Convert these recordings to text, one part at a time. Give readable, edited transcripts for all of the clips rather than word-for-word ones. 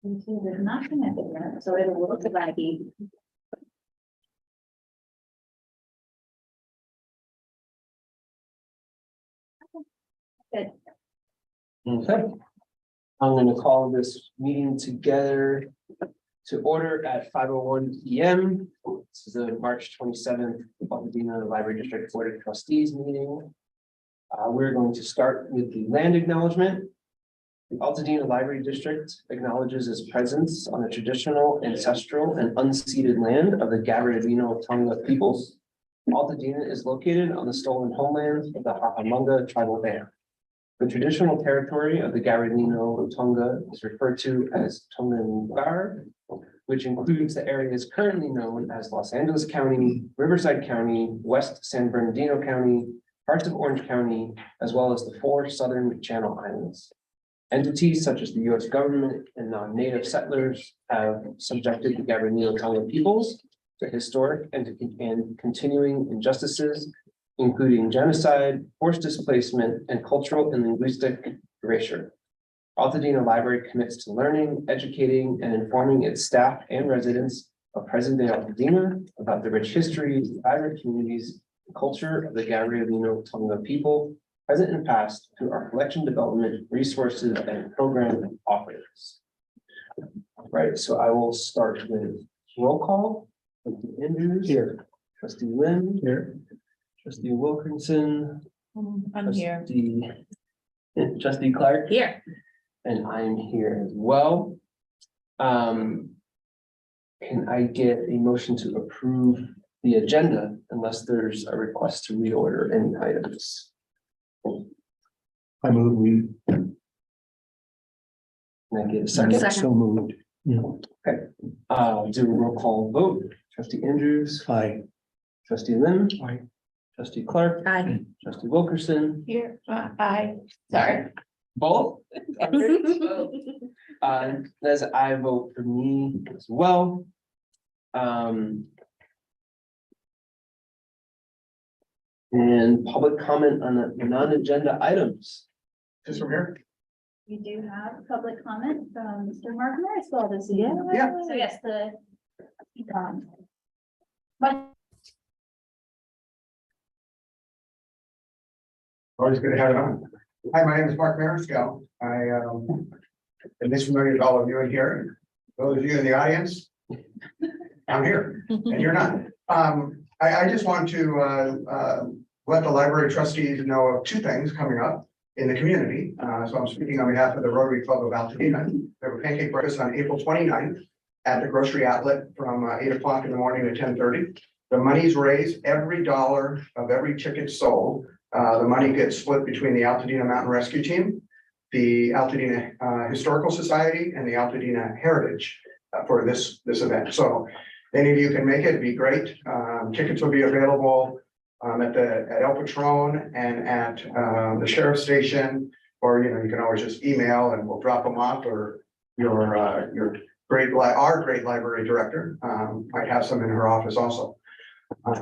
YouTube is not connected yet, so it'll look laggy. Good. Okay. I'm going to call this meeting together to order at 5:01 p.m. This is the March 27th Altadena Library District Board of Trustees meeting. We're going to start with the land acknowledgement. The Altadena Library District acknowledges its presence on the traditional, ancestral, and unceded land of the Gabrielino Tonga peoples. Altadena is located on the stolen homeland of the Hakamunga tribal band. The traditional territory of the Gabrielino Tonga is referred to as Tonga, which includes the areas currently known as Los Angeles County, Riverside County, West San Bernardino County, parts of Orange County, as well as the 4 southern Channel Islands. Entities such as the U.S. government and non-native settlers have subjected the Gabrielino Tonga peoples to historic and continuing injustices, including genocide, forced displacement, and cultural and linguistic erasure. Altadena Library commits to learning, educating, and informing its staff and residents of present-day Altadena about the rich history, vibrant communities, and culture of the Gabrielino Tonga people, present and past, through our collection development, resources, and program offerings. Right, so I will start with roll call. Trustee Andrews here. Trustee Lynn here. Trustee Wilkinson. I'm here. Trustee Clark. Here. And I'm here as well. Can I get a motion to approve the agenda unless there's a request to reorder any items? I move we. Can I get a second? So moved. Okay, do a roll call vote. Trustee Andrews. Aye. Trustee Lynn. Aye. Trustee Clark. Aye. Trustee Wilkerson. Here. Aye. Sorry. Both. As I vote for me as well. And public comment on the non-agenda items. Just from here? We do have public comment from Mr. Mark Mariswell this evening. Yeah. So yes, but Always good to have it on. Hi, my name is Mark Mariscal. I am familiar with all of you in here. Those of you in the audience, I'm here and you're not. I just want to let the library trustees know of 2 things coming up in the community. So I'm speaking on behalf of the Rotary Club of Altadena. We have a pancake breakfast on April 29th at the grocery outlet from 8 o'clock in the morning to 10:30. The money's raised, every dollar of every ticket sold. The money gets split between the Altadena Mountain Rescue Team, the Altadena Historical Society, and the Altadena Heritage for this event. So any of you can make it, it'd be great. Tickets will be available at El Patron and at the sheriff's station, or you can always just email and we'll drop them off, or our great library director might have some in her office also.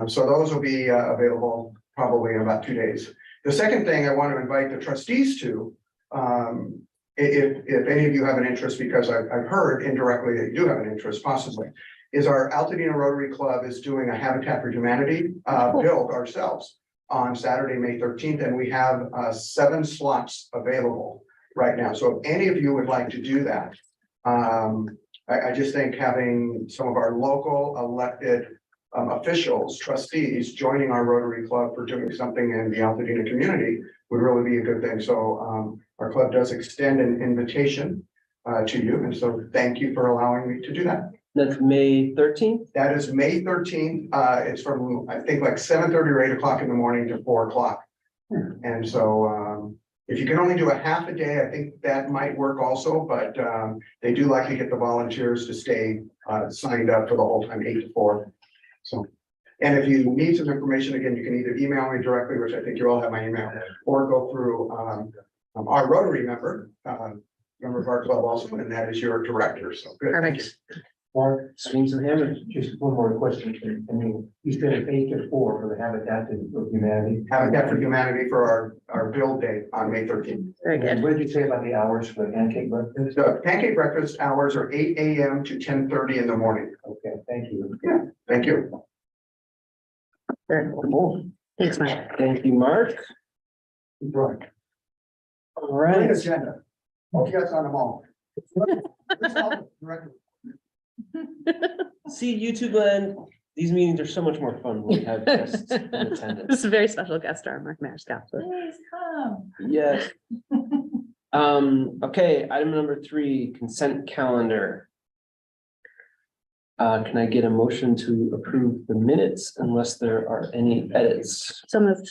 So those will be available probably in about 2 days. The second thing I want to invite the trustees to, if any of you have an interest, because I've heard indirectly that you do have an interest possibly, is our Altadena Rotary Club is doing a Habitat for Humanity build ourselves on Saturday, May 13th, and we have 7 slots available right now. So if any of you would like to do that, I just think having some of our local elected officials, trustees joining our Rotary Club for doing something in the Altadena community would really be a good thing. So our club does extend an invitation to you. And so thank you for allowing me to do that. That's May 13th. That is May 13th. It's from, I think, like 7:30 or 8 o'clock in the morning to 4 o'clock. And so if you can only do a half a day, I think that might work also, but they do like to get the volunteers to stay signed up for the whole time, 8 to 4. So, and if you need some information, again, you can either email me directly, which I think you all have my email, or go through our Rotary member of our club also, and that is your director. So good. Perfect. Mark, swing some hammers. just one more question. I mean, you said it's 8 to 4 for the Habitat for Humanity. Habitat for Humanity for our build date on May 13th. Very good. What did you say about the hours for the pancake breakfast? The pancake breakfast hours are 8 AM to 10:30 in the morning. Okay, thank you. Thank you. Very cool. Thanks, Mike. Thank you, Mark. Right. All Great right. agenda. Hope you guys on them all. See, YouTube land, these meetings are so much more fun when we have guests in This attendance. is a very special guest star, Mark Mariscal. Please come. Yes. Okay, item number 3, consent calendar. Can I get a motion to approve the minutes unless there are any edits? So moved.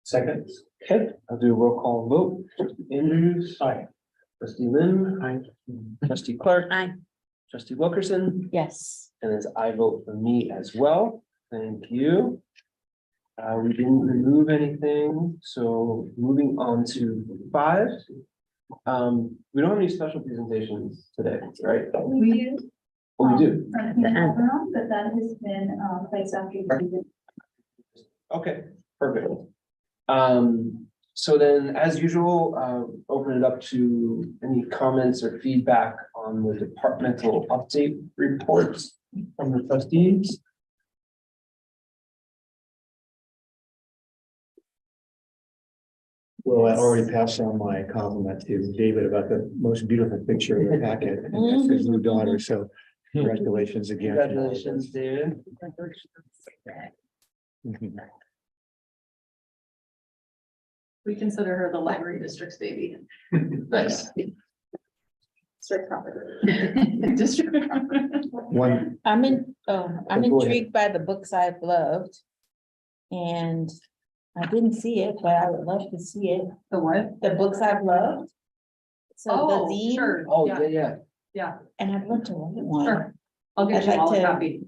Second. Okay, I'll do a roll call vote. Trustee Andrews. Aye. Trustee Lynn. Trustee Clark. Aye. Trustee Wilkerson. Yes. And as I vote for me as well. Thank you. We didn't remove anything, so moving on to 5. We don't have any special presentations today, right? We do. Oh, we do. The end. But that has been placed after. you. Okay, perfect. So then, as usual, open it up to any comments or feedback on the departmental update reports from the trustees. Well, I already passed on my compliment to David about the most beautiful picture in the packet, and that's his new daughter, so congratulations again. Congratulations, David. Mhm. We consider her the library district's baby. Nice. District property. District. One, I'm Go ahead. intrigued by the books I've loved. And I didn't see it, but I would love to see it. The what? The books I've loved. So the Oh, zine, sure. Oh, Yeah, yeah. yeah, and I'd love to write one. sure. I'll get I'd you like all a to- copy.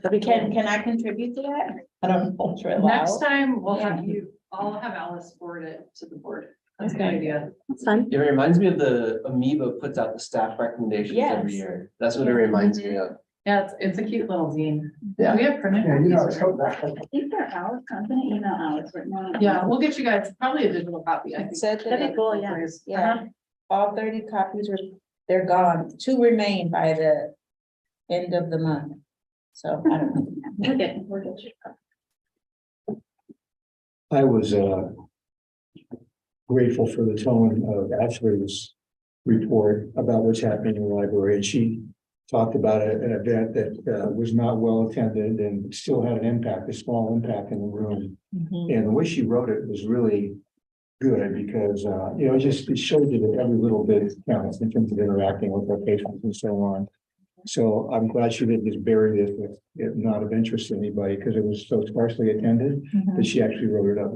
But can I contribute to that? I don't know if you're Next allowed. time, we'll Yeah. have you, I'll have Alice forward it to the board. That's a good Okay. idea. That's fine. It reminds me of the Amoeba puts out the staff recommendations every Yes. year. That's what it reminds me of. Yeah, it's a cute little zine. Yeah. We have printed. Yeah, you know, copies. it's hope that. I think they're out. I'm gonna email Alex right now. Yeah, we'll get you guys probably a digital copy. I think. Said that That'd be it- cool, yeah, please. yeah. Uh-huh. All 30 copies they're gone. 2 remain by the end of the month. So I don't know. We're good. I was grateful for the tone of Ashley's report about what's happening in the library, and she talked about an event that was not well attended and still had an impact, a small impact in the room. Mhm. And the way she wrote it was really good because, it showed you that every little bit counts in terms of interacting with our patients and so on. So I'm glad she didn't just bury this with it not of interest to anybody because it was so sparsely attended that she actually wrote it up.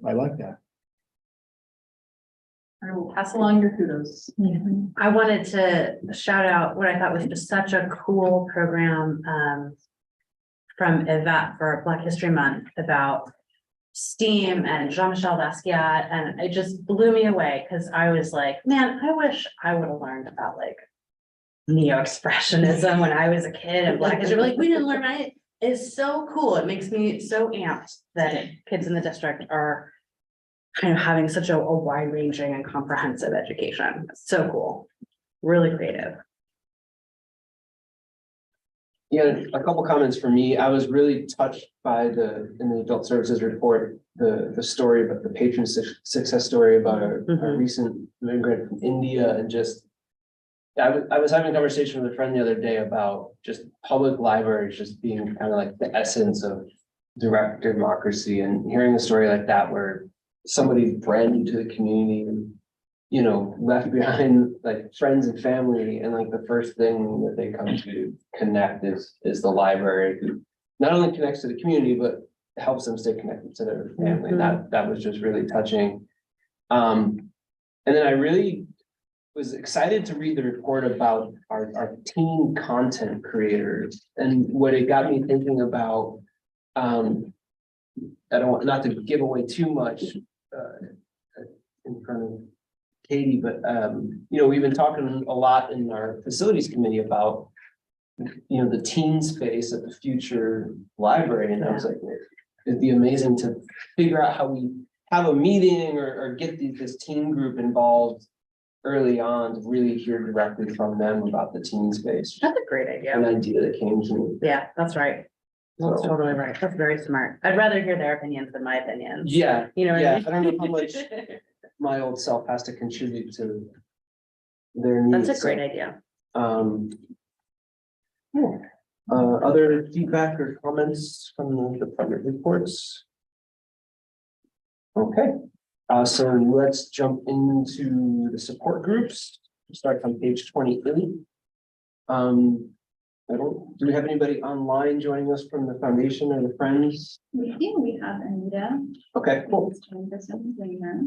I like that. I will pass along your kudos. I wanted to shout out what I thought was just such a cool program from Yvette for Black History Month about STEAM and Jean-Michel Basquiat, and it just blew me away because I was like, man, I wish I would have learned about like neo-expressionism when I was a kid and Black history. Like, we didn't learn about it. It's so cool. It makes me so amped that kids in the district are kind of having such a wide-ranging and comprehensive education. It's so cool. Really creative. Yeah, a couple comments for me. I was really touched by in the adult services report, the story about the patron success story about a Mhm. recent immigrant from India and just. I was having a conversation with a friend the other day about just public libraries just being kind of like the essence of direct democracy, and hearing a story like that where somebody brand new to the community and, left behind like friends and family, and like the first thing that they come to connect is the library, who not only connects to the community, but helps them stay connected to their family. That was just really touching. And then I really was excited to read the report about our teen content creators, and what it got me thinking about. I don't want not to give away too much in front of Katie, but we've been talking a lot in our facilities committee about you know, the teen space at the future library, and I was like, it'd be amazing to figure out how we have a meeting or get this teen group involved early on to really hear directly from them about the teen space. That's a great idea. An idea that came to me. Yeah, that's right. That's So- totally right. That's very smart. I'd rather hear their opinions than my opinions. Yeah, You know what yeah, I mean? I don't know how much my old self has to contribute to their needs. That's a great idea. Yeah. Other feedback or comments from the department reports? Okay, so let's jump into the support groups. Start on page 28. Do we have anybody online joining us from the foundation or the Friends? We do, we have Anita. Okay, cool. Let's turn this over to her.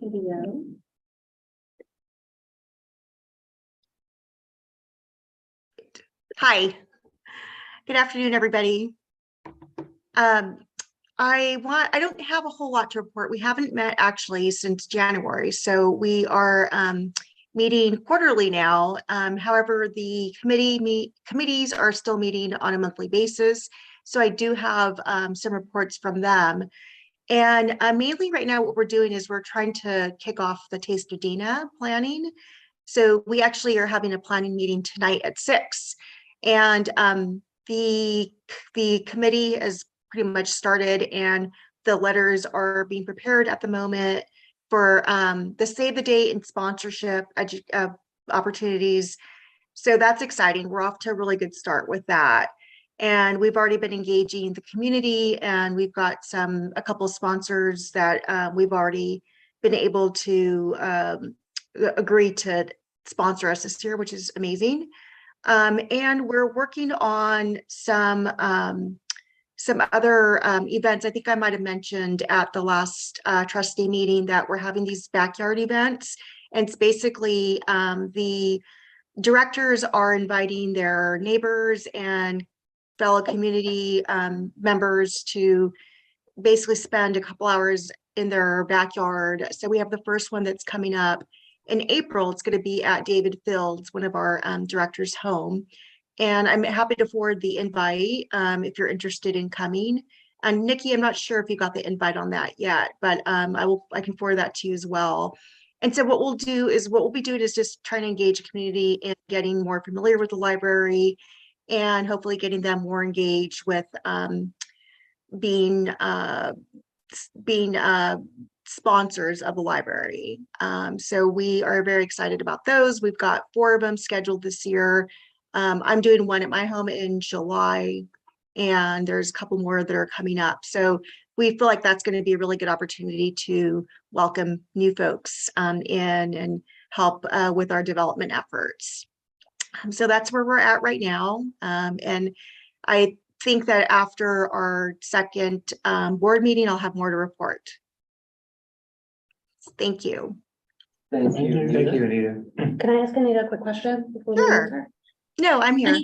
Video. Hi, good afternoon, everybody. I don't have a whole lot to report. We haven't met actually since January, so we are meeting quarterly now. However, the committees are still meeting on a monthly basis. So I do have some reports from them. And mainly right now, what we're doing is we're trying to kick off the Taste of Dana planning. So we actually are having a planning meeting tonight at 6. And the committee has pretty much started, and the letters are being prepared at the moment for the save the date and sponsorship opportunities. So that's exciting. We're off to a really good start with that. And we've already been engaging the community, and we've got a couple of sponsors that we've already been able to agree to sponsor us this year, which is amazing. And we're working on some other events. I think I might have mentioned at the last trustee meeting that we're having these backyard events. And it's basically the directors are inviting their neighbors and fellow community members to basically spend a couple hours in their backyard. So we have the first one that's coming up in April. It's going to be at David Fields, one of our directors' home. And I'm happy to forward the invite if you're interested in coming. And Nikki, I'm not sure if you got the invite on that yet, but I can forward that to you as well. And so what we'll be doing is just trying to engage the community in getting more familiar with the library, and hopefully getting them more engaged with being sponsors of the library. So we are very excited about those. We've got 4 of them scheduled this year. I'm doing one at my home in July, and there's a couple more that are coming up. So we feel like that's going to be a really good opportunity to welcome new folks in and help with our development efforts. So that's where we're at right now. And I think that after our second board meeting, I'll have more to report. Thank you. Thank you. Thank you, Anita. Can I ask Anita a quick question before we Sure. leave her? No, I'm here.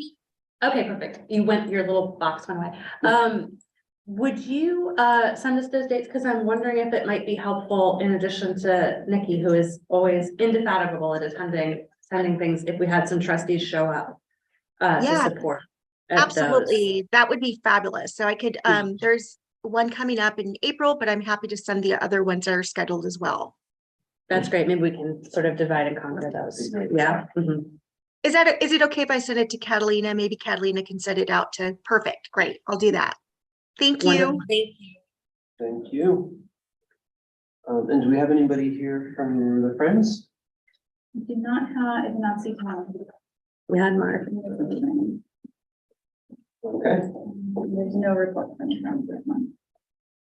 Okay, perfect. Your little box went away. Would you send us those dates? Because I'm wondering if it might be helpful, in addition to Nikki, who is always indefatigable at sending things, if we had some trustees show up to Yeah, support. at those. absolutely. That would be fabulous. So I could, there's one coming up in April, but I'm happy to send the other ones that are scheduled as well. That's great. Maybe we can sort of divide and conquer those. Yeah. Mhm. Is it okay if I send it to Catalina? Maybe Catalina can send it out to, perfect, great, I'll do that. Thank you. Wonderful. Thank you. Thank you. And do we have anybody here from the Friends? We do not have, I do not see Tom. We had Mark. Okay, There's no report from this one.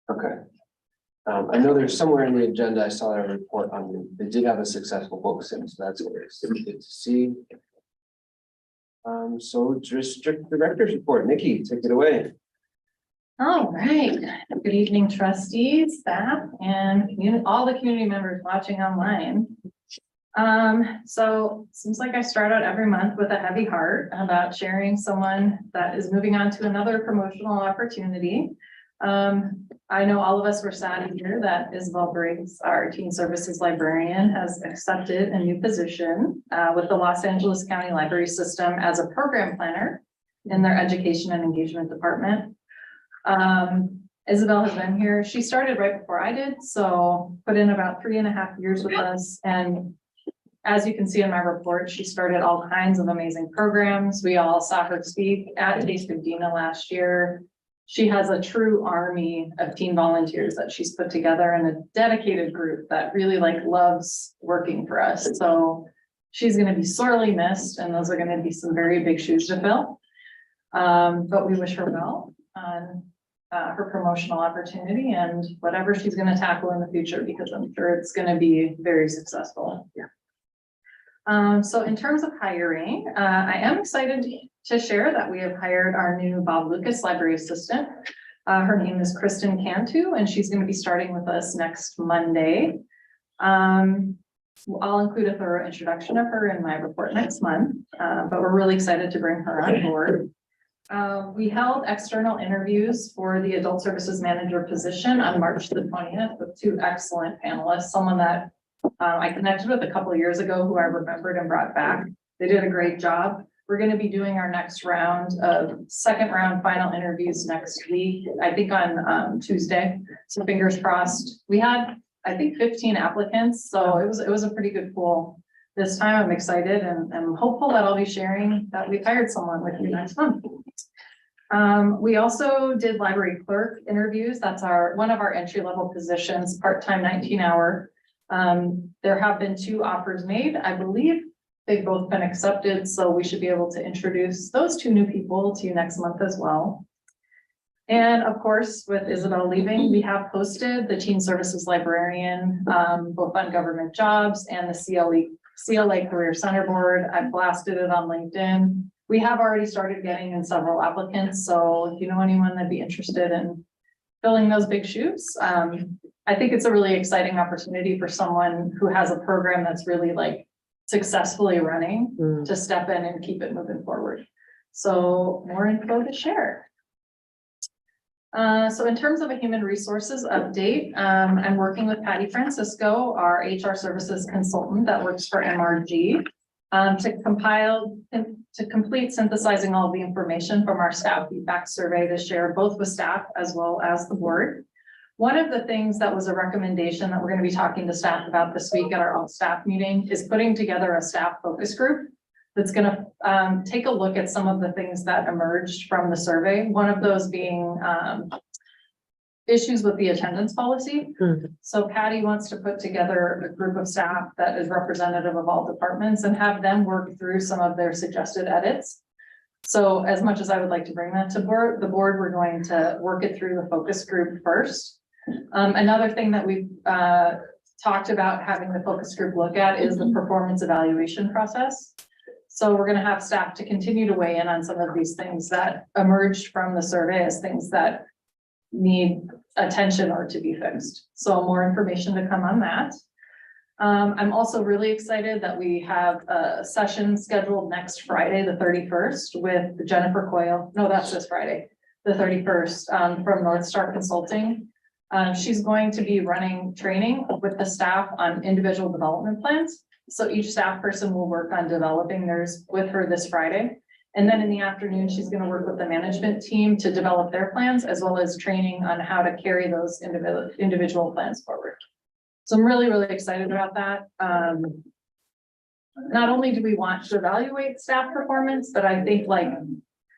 okay. I know there's somewhere in the agenda, I saw a report on, they did have a successful book sale, so that's good to see. So district director's report, Nikki, take it away. All right. Good evening, trustees, staff, and all the community members watching online. So seems like I start out every month with a heavy heart about sharing someone that is moving on to another promotional opportunity. I know all of us were sad to hear that Isabel Briggs, our teen services librarian, has accepted a new position with the Los Angeles County Library System as a program planner in their education and engagement department. Isabel has been here. She started right before I did, so put in about 3.5 years with us. And as you can see in my report, she started all kinds of amazing programs. We all saw her speak at Taste of Dina last year. She has a true army of teen volunteers that she's put together and a dedicated group that really loves working for us. So she's going to be sorely missed, and those are going to be some very big shoes to fill. But we wish her well on her promotional opportunity and whatever she's going to tackle in the future, because I'm sure it's going to be very successful. Yeah. So in terms of hiring, I am excited to share that we have hired our new Bob Lucas library assistant. Her name is Kristen Cantu, and she's going to be starting with us next Monday. I'll include a thorough introduction of her in my report next month, but we're really excited to bring her on board. We held external interviews for the adult services manager position on March the 20th with 2 excellent panelists, someone that I connected with a couple of years ago who I remembered and brought back. They did a great job. We're going to be doing our next round of second round final interviews next week, I think on Tuesday. So fingers crossed. We had, I think, 15 applicants, so it was a pretty good pool. This time I'm excited and I'm hopeful that I'll be sharing that we've hired someone with you next month. We also did library clerk interviews. That's one of our entry-level positions, part-time 19-hour. There have been 2 offers made. I believe they've both been accepted, so we should be able to introduce those 2 new people to you next month as well. And of course, with Isabel leaving, we have posted the teen services librarian, both on government jobs and the CLA Career Center board. I've blasted it on LinkedIn. We have already started getting in several applicants. So if you know anyone that'd be interested in filling those big shoes, I think it's a really exciting opportunity for someone who has a program that's really successfully running to step in and keep it moving forward. So more info to share. So in terms of a human resources update, I'm working with Patty Francisco, our HR services consultant that works for MRG, to complete synthesizing all the information from our staff feedback survey to share both with staff as well as the board. One of the things that was a recommendation that we're going to be talking to staff about this week at our all staff meeting is putting together a staff focus group that's going to take a look at some of the things that emerged from the survey. One of those being issues with the attendance policy. So Patty wants to put together a group of staff that is representative of all departments and have them work through some of their suggested edits. So as much as I would like to bring that to the board, we're going to work it through the focus group first. Another thing that we've talked about having the focus group look at is the performance evaluation process. So we're going to have staff to continue to weigh in on some of these things that emerged from the survey as things that need attention or to be fixed. So more information to come on that. I'm also really excited that we have a session scheduled next Friday, the 31st, with Jennifer Coyle. No, that's this Friday, the 31st, from North Star Consulting. She's going to be running training with the staff on individual development plans. So each staff person will work on developing theirs with her this Friday. And then in the afternoon, she's going to work with the management team to develop their plans, as well as training on how to carry those individual plans forward. So I'm really, really excited about that. Not only do we want to evaluate staff performance, but I think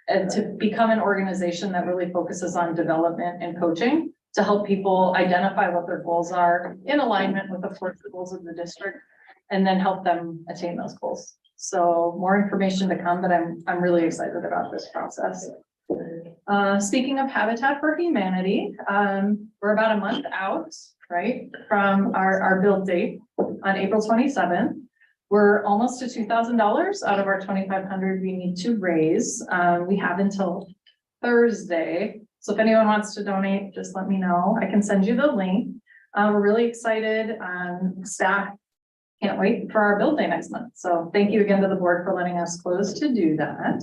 to become an organization that really focuses on development and coaching to help people identify what their goals are in alignment with, of course, the goals of the district, and then help them attain those goals. So more information to come, but I'm really excited about this process. Speaking of Habitat for Humanity, we're about a month out, right, from our build date on April 27th. We're almost to $2,000 out of our $2,500 we need to raise. We have until Thursday. So if anyone wants to donate, just let me know. I can send you the link. We're really excited. Staff can't wait for our build day next month. So thank you again to the board for letting us close to do that.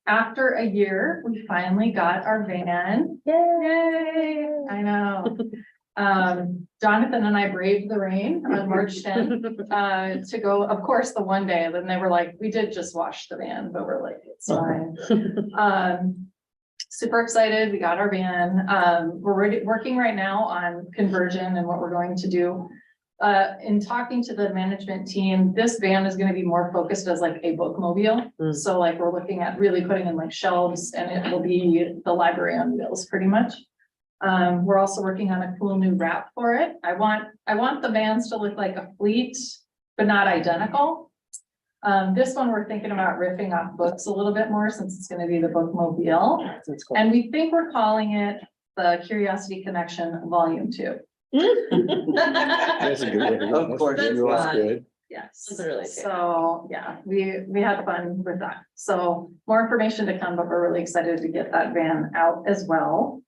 after a year, we finally got our van. Yay! I know. Jonathan and I braved the rain on March 10th, to go, of course, the one day, then they were like, we did just wash the van, but we're like, it's fine. Super excited, we got our van. We're working right now on conversion and what we're going to do. In talking to the management team, this van is going to be more focused as like a bookmobile. So like we're looking at really putting in like shelves, and it will be the library on wheels pretty much. We're also working on a cool new wrap for it. I want the vans to look like a fleet, but not identical. This one, we're thinking about riffing off books a little bit more since it's going to be the bookmobile. That's cool. And we think we're calling it the Curiosity Connection Volume 2. That's a good way to. Of course. That's That's fun. good. Yes. That's really cute. So, yeah, we had fun with that. So more information to come, but we're really excited to get that van out as well.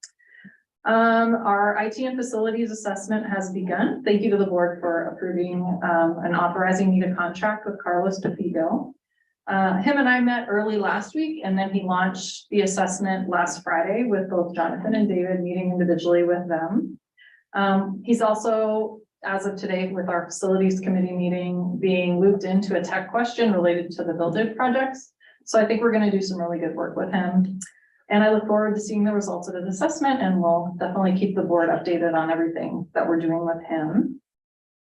Our IT and facilities assessment has begun. Thank you to the board for approving and authorizing me to contract with Carlos DeFigo. Him and I met early last week, and then he launched the assessment last Friday with both Jonathan and David meeting individually with them. He's also, as of today, with our facilities committee meeting, being looped into a tech question related to the build-it projects. So I think we're going to do some really good work with him. And I look forward to seeing the results of his assessment, and we'll definitely keep the board updated on everything that we're doing with him.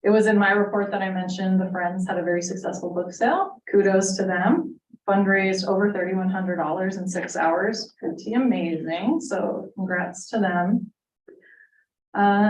It was in my report that I mentioned the Friends had a very successful book sale. Kudos to them. Fundraised over $3,100 in 6 hours. Pretty amazing. So congrats to them.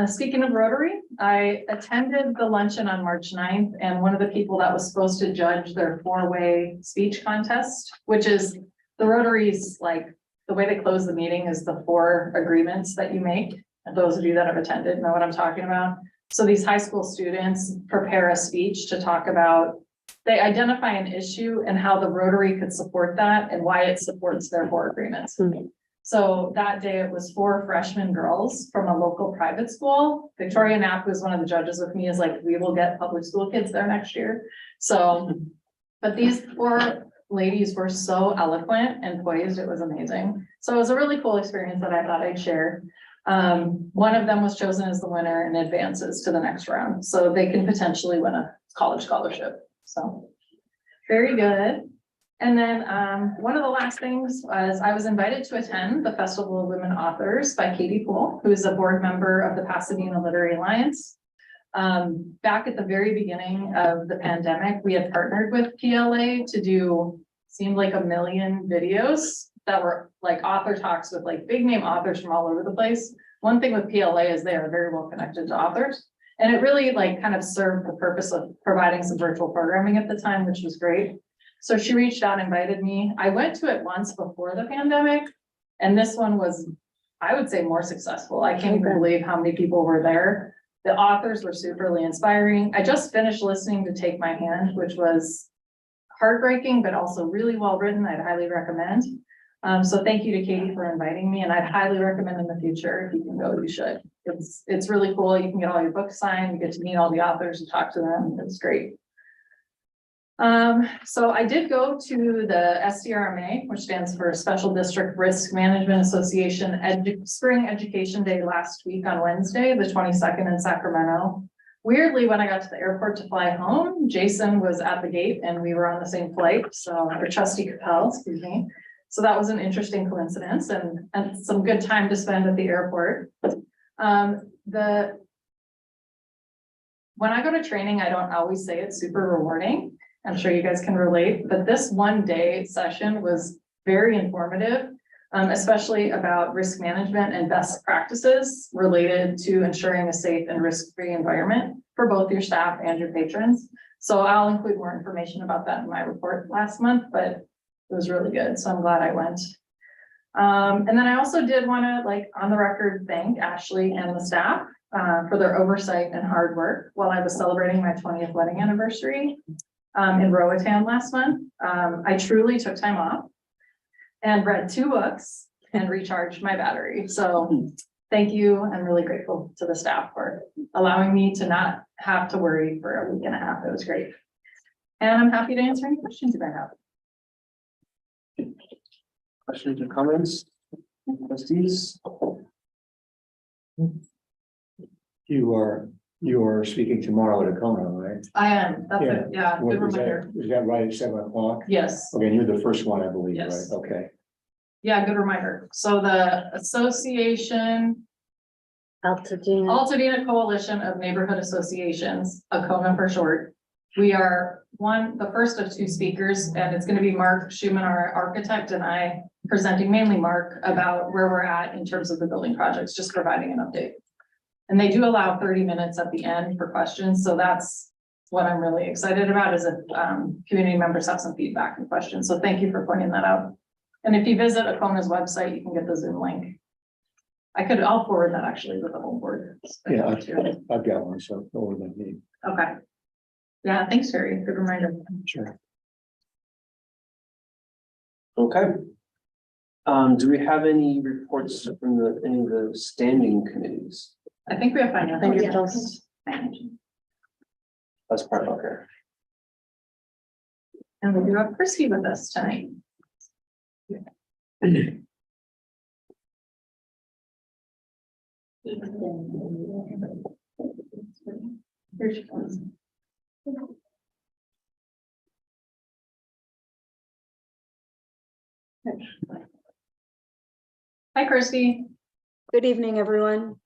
Speaking of Rotary, I attended the luncheon on March 9th, and one of the people that was supposed to judge their 4-way speech contest, which is the Rotary's, like, the way they close the meeting is the 4 agreements that you make. And those of you that have attended know what I'm talking about. So these high school students prepare a speech to talk about, they identify an issue and how the Rotary could support that and why it supports their 4 agreements. So that day it was 4 freshman girls from a local private school. Victoria Knapp, who's one of the judges with me, is like, we will get public school kids there next year. So, but these 4 ladies were so eloquent and poised. It was amazing. So it was a really cool experience that I thought I'd share. One of them was chosen as the winner and advances to the next round. So they can potentially win a college scholarship. So very good. And then one of the last things was I was invited to attend the Festival of Women Authors by Katie Poole, who is a board member of the Pasadena Literary Alliance. Back at the very beginning of the pandemic, we had partnered with PLA to do, seemed like 1 million videos that were like author talks with like big name authors from all over the place. One thing with PLA is they are very well connected to authors. And it really like kind of served the purpose of providing some virtual programming at the time, which was great. So she reached out, invited me. I went to it once before the pandemic, and this one was, I would say, more successful. I can't even believe how many people were there. The authors were superly inspiring. I just finished listening to Take My Hand, which was heartbreaking, but also really well written. I'd highly recommend. So thank you to Katie for inviting me, and I'd highly recommend in the future, if you can go, you should. It's really cool. You can get all your books signed, you get to meet all the authors and talk to them. It's great. So I did go to the SDRMA, which stands for Special District Risk Management Association Spring Education Day last week on Wednesday, the 22nd in Sacramento. Weirdly, when I got to the airport to fly home, Jason was at the gate and we were on the same flight. So, or Trustee Capel, excuse me. So that was an interesting coincidence and some good time to spend at the airport. When I go to training, I don't always say it's super rewarding. I'm sure you guys can relate, but this 1-day session was very informative, especially about risk management and best practices related to ensuring a safe and risk-free environment for both your staff and your patrons. So I'll include more information about that in my report last month, but it was really good. So I'm glad I went. And then I also did want to, like, on the record, thank Ashley and the staff for their oversight and hard work while I was celebrating my 20th wedding anniversary in Roatan last month. I truly took time off and read 2 books and recharged my battery. So thank you. I'm really grateful to the staff for allowing me to not have to worry for a week and a half. It was great. And I'm happy to answer any questions you might have. Questions or comments? Trustees? You are speaking tomorrow at Acoma, right? I am, that's Yeah. it, yeah, What good is reminder. that? Is that right at 7 o'clock? Yes, Okay, you're the first one, I believe, right? Yes. Okay. yeah, good reminder. So the association, Altadena. Altadena Coalition of Neighborhood Associations, ACONA for short. We are the first of two speakers, and it's gonna be Mark Schumann, our architect, and I presenting, mainly Mark, about where we're at in terms of the building projects, just providing an update. And they do allow 30 minutes at the end for questions, so that's what I'm really excited about, is if community members have some feedback and questions. So thank you for pointing that out. And if you visit ACONA's website, you can get the Zoom link. I'll forward that actually with the whole board. Yeah, I've got one, so over than me. Okay. Yeah, thanks, Terry. Good reminder. Sure. Okay. Do we have any reports from any of the standing committees? I think we have financial. Financials. Financial. That's part of okay. And we do have Chrissy with us tonight. Here she comes. Hi, Christy. Good evening, everyone.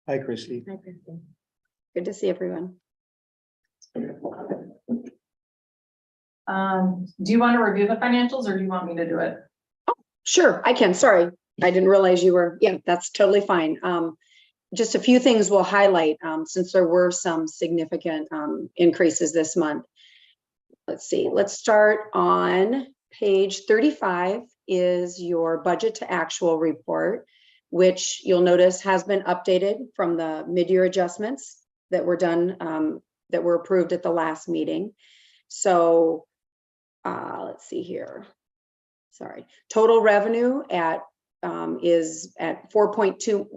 Hi, Chrissy. Good to see everyone. Do you want to review the financials or do you want me to do it? Sure, I can. Sorry, I didn't realize you were. Yeah, that's totally fine. Just a few things we'll highlight since there were some significant increases this month. Let's see. Let's start on page 35 is your budget to actual report, which you'll notice has been updated from the mid-year adjustments that were done, that were approved at the last meeting. So let's see here. Sorry. Total revenue is at 4.2,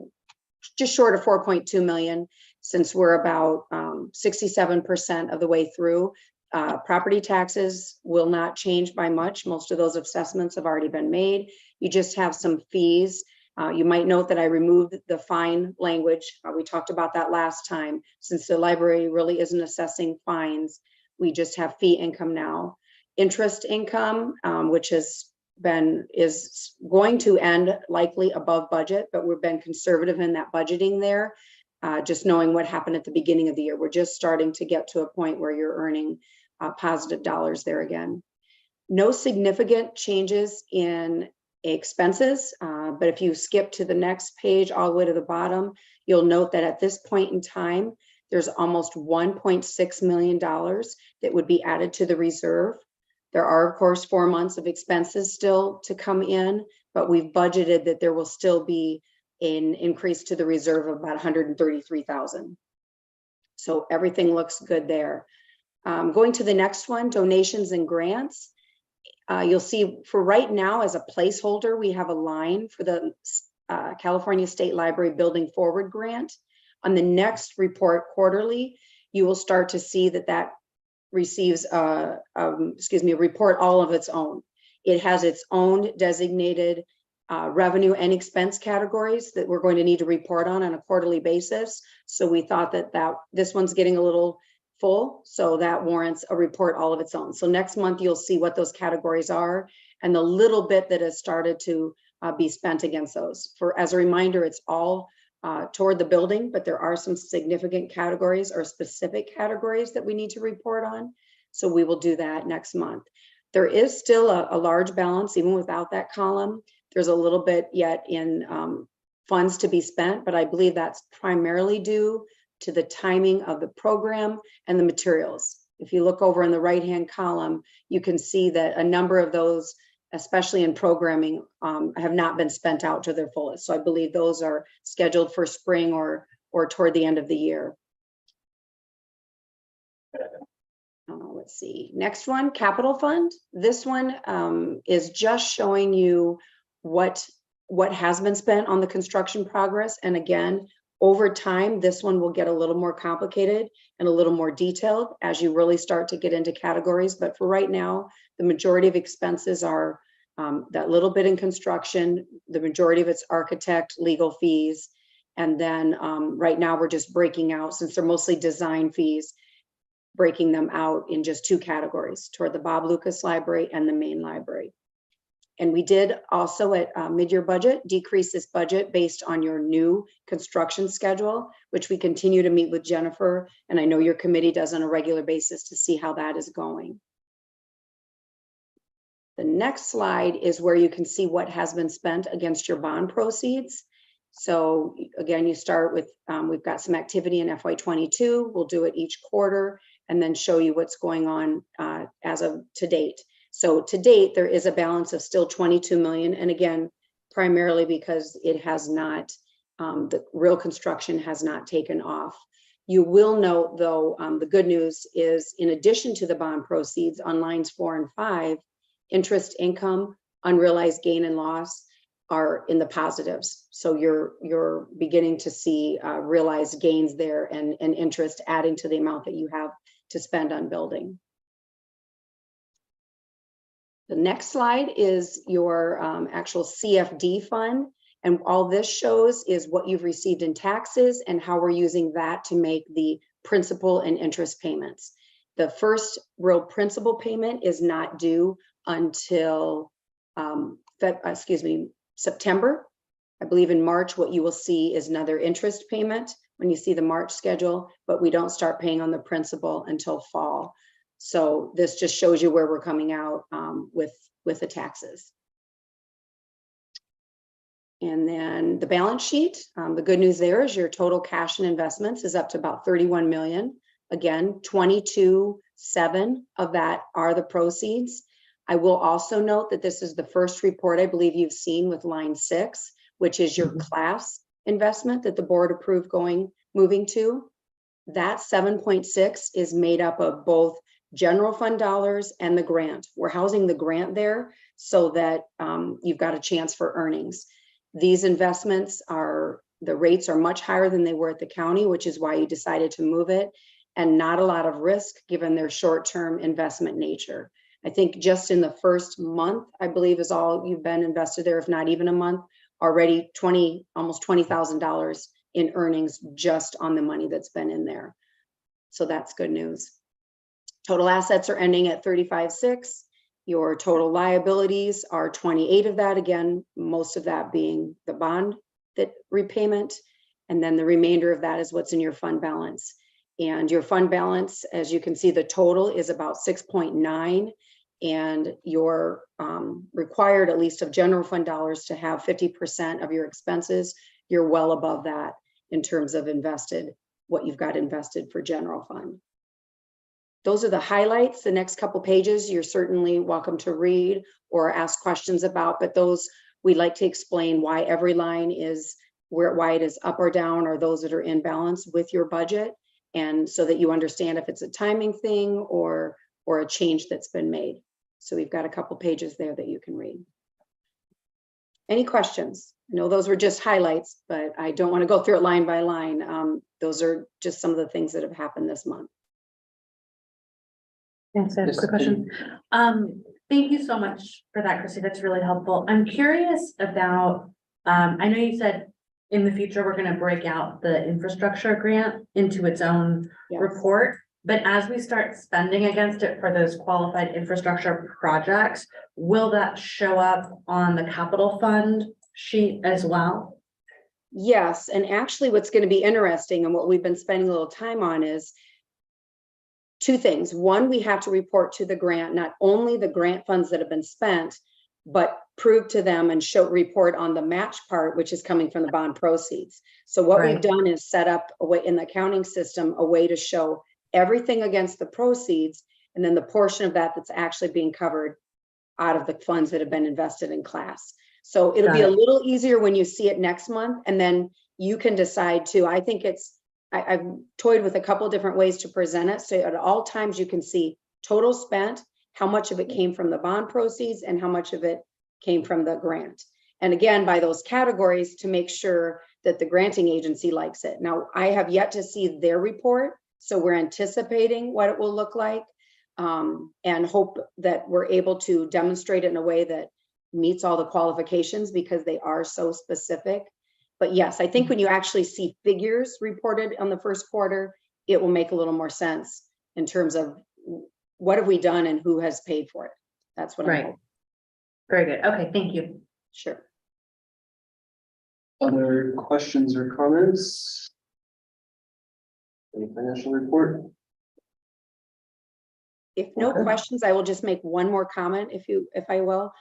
just short of 4.2 million, since we're about 67% of the way through. Property taxes will not change by much. Most of those assessments have already been made. You just have some fees. You might note that I removed the fine language. We talked about that last time. Since the library really isn't assessing fines, we just have fee income now. Interest income, which is going to end likely above budget, but we've been conservative in that budgeting there. Just knowing what happened at the beginning of the year, we're just starting to get to a point where you're earning positive dollars there again. No significant changes in expenses, but if you skip to the next page all the way to the bottom, you'll note that at this point in time, there's almost $1.6 million that would be added to the reserve. There are, of course, 4 months of expenses still to come in, but we've budgeted that there will still be an increase to the reserve of about $133,000. So everything looks good there. Going to the next one, donations and grants. You'll see for right now as a placeholder, we have a line for the California State Library Building Forward Grant. On the next report quarterly, you will start to see that receives a report all of its own. It has its own designated revenue and expense categories that we're going to need to report on a quarterly basis. So we thought that this one's getting a little full, so that warrants a report all of its own. So next month you'll see what those categories are and the little bit that has started to be spent against those. As a reminder, it's all toward the building, but there are some significant categories or specific categories that we need to report on. So we will do that next month. There is still a large balance even without that column. There's a little bit yet in funds to be spent, but I believe that's primarily due to the timing of the program and the materials. If you look over in the right-hand column, you can see that a number of those, especially in programming, have not been spent out to their fullest. So I believe those are scheduled for spring or toward the end of the year. Let's see, next one, capital fund. This one is just showing you what has been spent on the construction progress. And again, over time, this one will get a little more complicated and a little more detailed as you really start to get into categories. But for right now, the majority of expenses are that little bit in construction, the majority of it's architect, legal fees. And then right now we're just breaking out, since they're mostly design fees, breaking them out in just two categories, toward the Bob Lucas Library and the main library. And we did also at mid-year budget, decrease this budget based on your new construction schedule, which we continue to meet with Jennifer. And I know your committee does on a regular basis to see how that is going. The next slide is where you can see what has been spent against your bond proceeds. So again, you start with, we've got some activity in FY22. We'll do it each quarter and then show you what's going on as of to date. So to date, there is a balance of still 22 million. And again, primarily because it has not, the real construction has not taken off. You will note though, the good news is in addition to the bond proceeds on lines 4 and 5, interest income, unrealized gain and loss are in the positives. So you're beginning to see realized gains there and interest adding to the amount that you have to spend on building. The next slide is your actual CFD fund. And all this shows is what you've received in taxes and how we're using that to make the principal and interest payments. The first real principal payment is not due until September. I believe in March, what you will see is another interest payment when you see the March schedule, but we don't start paying on the principal until fall. So this just shows you where we're coming out with the taxes. And then the balance sheet, the good news there is your total cash and investments is up to about 31 million. Again, 22.7 of that are the proceeds. I will also note that this is the first report I believe you've seen with line 6, which is your class investment that the board approved moving to. That 7.6 is made up of both general fund dollars and the grant. We're housing the grant there so that you've got a chance for earnings. These investments the rates are much higher than they were at the county, which is why you decided to move it, and not a lot of risk given their short-term investment nature. I think just in the first month, I believe is all you've been invested there, if not even a month, already almost $20,000 in earnings just on the money that's been in there. So that's good news. Total assets are ending at 35.6. Your total liabilities are 28 of that. Again, most of that being the bond that repayment. And then the remainder of that is what's in your fund balance. And your fund balance, as you can see, the total is about 6.9. And your required, at least of general fund dollars, to have 50% of your expenses, you're well above that in terms of what you've got invested for general fund. Those are the highlights. The next couple pages, you're certainly welcome to read or ask questions about, but those we'd like to explain why every line is why it is up or down, or those that are in balance with your budget. And so that you understand if it's a timing thing or a change that's been made. So we've got a couple pages there that you can read. Any questions? I know those were just highlights, but I don't want to go through it line by line. Those are just some of the things that have happened this month. Thanks, I have a quick question. Thank you so much for that, Chrissy. That's really helpful. I'm curious about, I know you said in the future, we're going to break out the infrastructure grant into its own report. But as we start spending against it for those qualified infrastructure projects, will that show up on the capital fund sheet as well? Yes, and actually what's going to be interesting and what we've been spending a little time on is two things. One, we have to report to the grant, not only the grant funds that have been spent, but prove to them and report on the match part, which is coming from the bond proceeds. So what we've done is set up a way in the accounting system, a way to show everything against the proceeds, and then the portion of that that's actually being covered out of the funds that have been invested in class. So it'll be a little easier when you see it next month, and then you can decide too. I think I've toyed with a couple of different ways to present it. So at all times you can see total spent, how much of it came from the bond proceeds and how much of it came from the grant. And again, by those categories to make sure that the granting agency likes it. Now, I have yet to see their report, so we're anticipating what it will look like and hope that we're able to demonstrate it in a way that meets all the qualifications because they are so specific. But yes, I think when you actually see figures reported on the first quarter, it will make a little more sense in terms of what have we done and who has paid for it. That's what I'm Right. hoping. Very good. Okay, thank you. Sure. Other questions or comments? Any financial report? If no Okay. questions, I will just make one more comment if I will.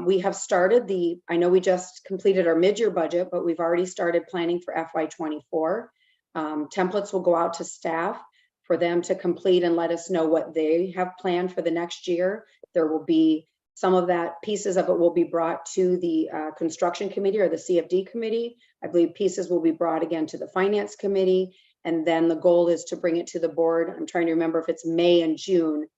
We have started I know we just completed our mid-year budget, but we've already started planning for FY '24. Templates will go out to staff for them to complete and let us know what they have planned for the next year. There will be some of that, pieces of it will be brought to the construction committee or the CFD committee. I believe pieces will be brought again to the finance committee. And then the goal is to bring it to the board. I'm trying to remember if it's May and June,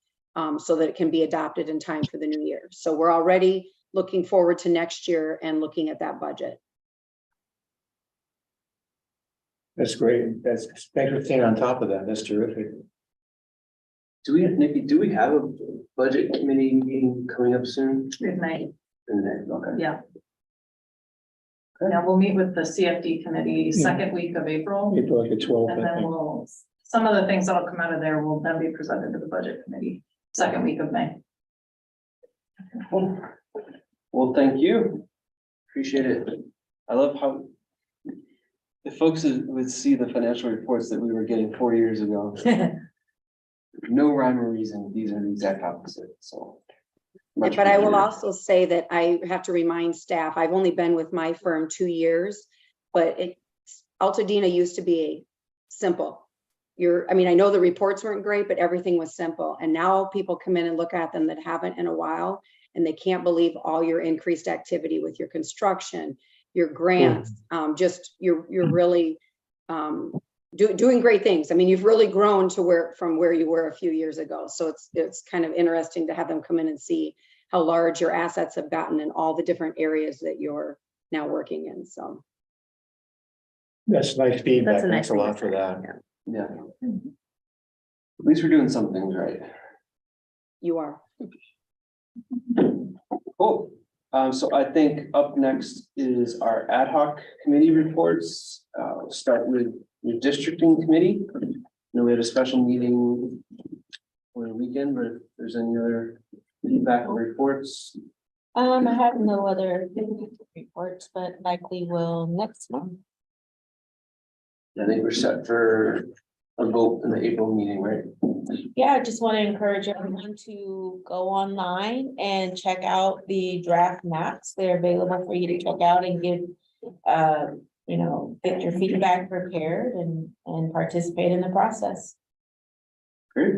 so that it can be adopted in time for the new year. So we're already looking forward to next year and looking at that budget. That's great. Thanks for staying on top of that. That's terrific. Nikki, do we have a budget committee meeting coming up soon? Good night. Okay. Yeah. Yeah, we'll meet with the CFD committee second week of April. April like the 12th, And I then think. some of the things that'll come out of there will then be presented to the budget committee, second week of May. Well, thank you. Appreciate it. I love how if folks would see the financial reports that we were getting 4 years ago. No rhyme or reason. These are the exact opposite, so. much But I will appreciated. also say that I have to remind staff, I've only been with my firm 2 years, but Altadena used to be simple. I mean, I know the reports weren't great, but everything was simple. And now people come in and look at them that haven't in a while, and they can't believe all your increased activity with your construction, your grants, you're really doing great things. I mean, you've really grown to from where you were a few years ago. So it's kind of interesting to have them come in and see how large your assets have gotten in all the different areas that you're now working in. So That's nice feedback. That's a nice Thanks a thing lot to for say, that. yeah. Yeah. At least we're doing some things right. you are. Cool. So I think up next is our ad hoc committee reports. We'll start with the districting committee. Then we had a special meeting over the weekend, but if there's any other feedback or reports. I have no other reports, but likely will next month. I think we're set for a vote in the April meeting, right? Yeah, I just want to encourage everyone to go online and check out the draft maps. They're available for you to check out and give, get your feedback prepared and participate in the process. Great.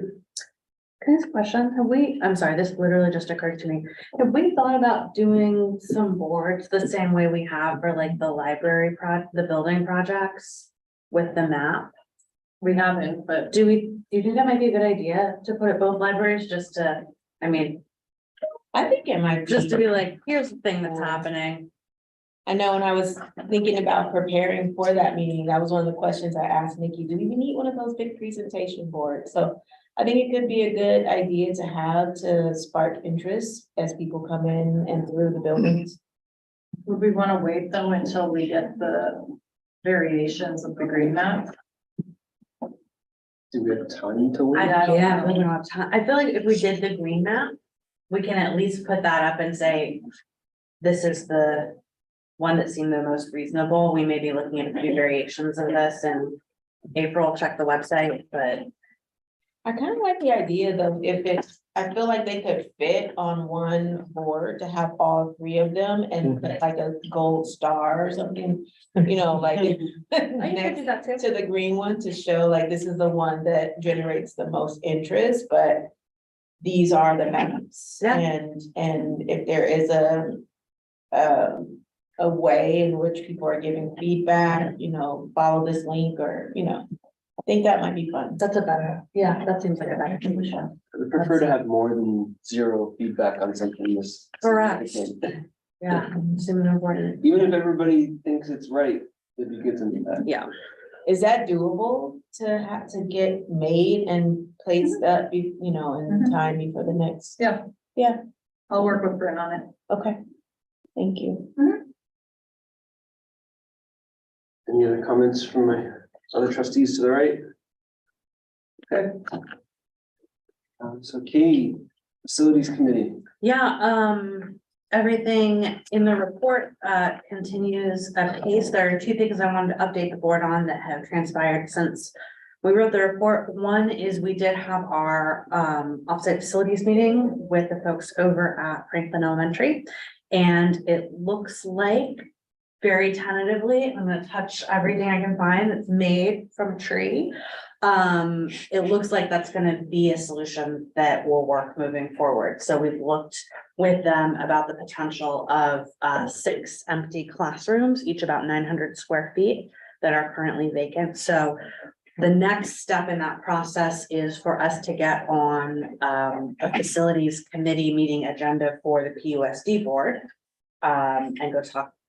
Can I ask a question? I'm sorry, this literally just occurred to me. Have we thought about doing some boards the same way we have for like the library the building projects with the map? We haven't, but Do you think that might be a good idea to put at both libraries just to, I mean, I think it might just to be. be like, here's the thing that's happening. I know when I was thinking about preparing for that meeting, that was one of the questions I asked Nikki, do we need one of those big presentation boards? So I think it could be a good idea to have to spark interest as people come in and through the buildings. would we want to wait though until we get the variations of the green map? Do we have time to wait? I don't Yeah, know. we don't have time. I feel like if we did the green map, we can at least put that up and say, this is the one that seemed the most reasonable. We may be looking at a few variations of this in April, check the website, but I kind of like the idea though, I feel like they could fit on one board to have all three of them and put like a gold star or something, like next to the green one to show like this is the one that generates the most interest, but these are the maps. Yeah. And if there is a way in which people are giving feedback, follow this link or, I think that might be fun. that seems like a better solution. I would prefer to have more than zero feedback on something this. Correct. significant. Yeah, seems important. Even if everybody thinks it's right, it'd be good to do that. Yeah. Is that doable to have to get made and placed up, in time before the next? Yeah. Yeah, I'll work with Brent on it. okay. Thank you. Any other comments from my other trustees to the right? Okay. So Katie, Facilities Committee. Yeah, everything in the report continues at pace. There are two things I wanted to update the board on that have transpired since we wrote the report. One is we did have our offsite facilities meeting with the folks over at Franklin Elementary. And it looks like, very tentatively, I'm gonna touch everything I can find that's made from a tree. It looks like that's gonna be a solution that will work moving forward. So we've looked with them about the potential of 6 empty classrooms, each about 900 square feet, that are currently vacant. So the next step in that process is for us to get on a facilities committee meeting agenda for the PUSD board. And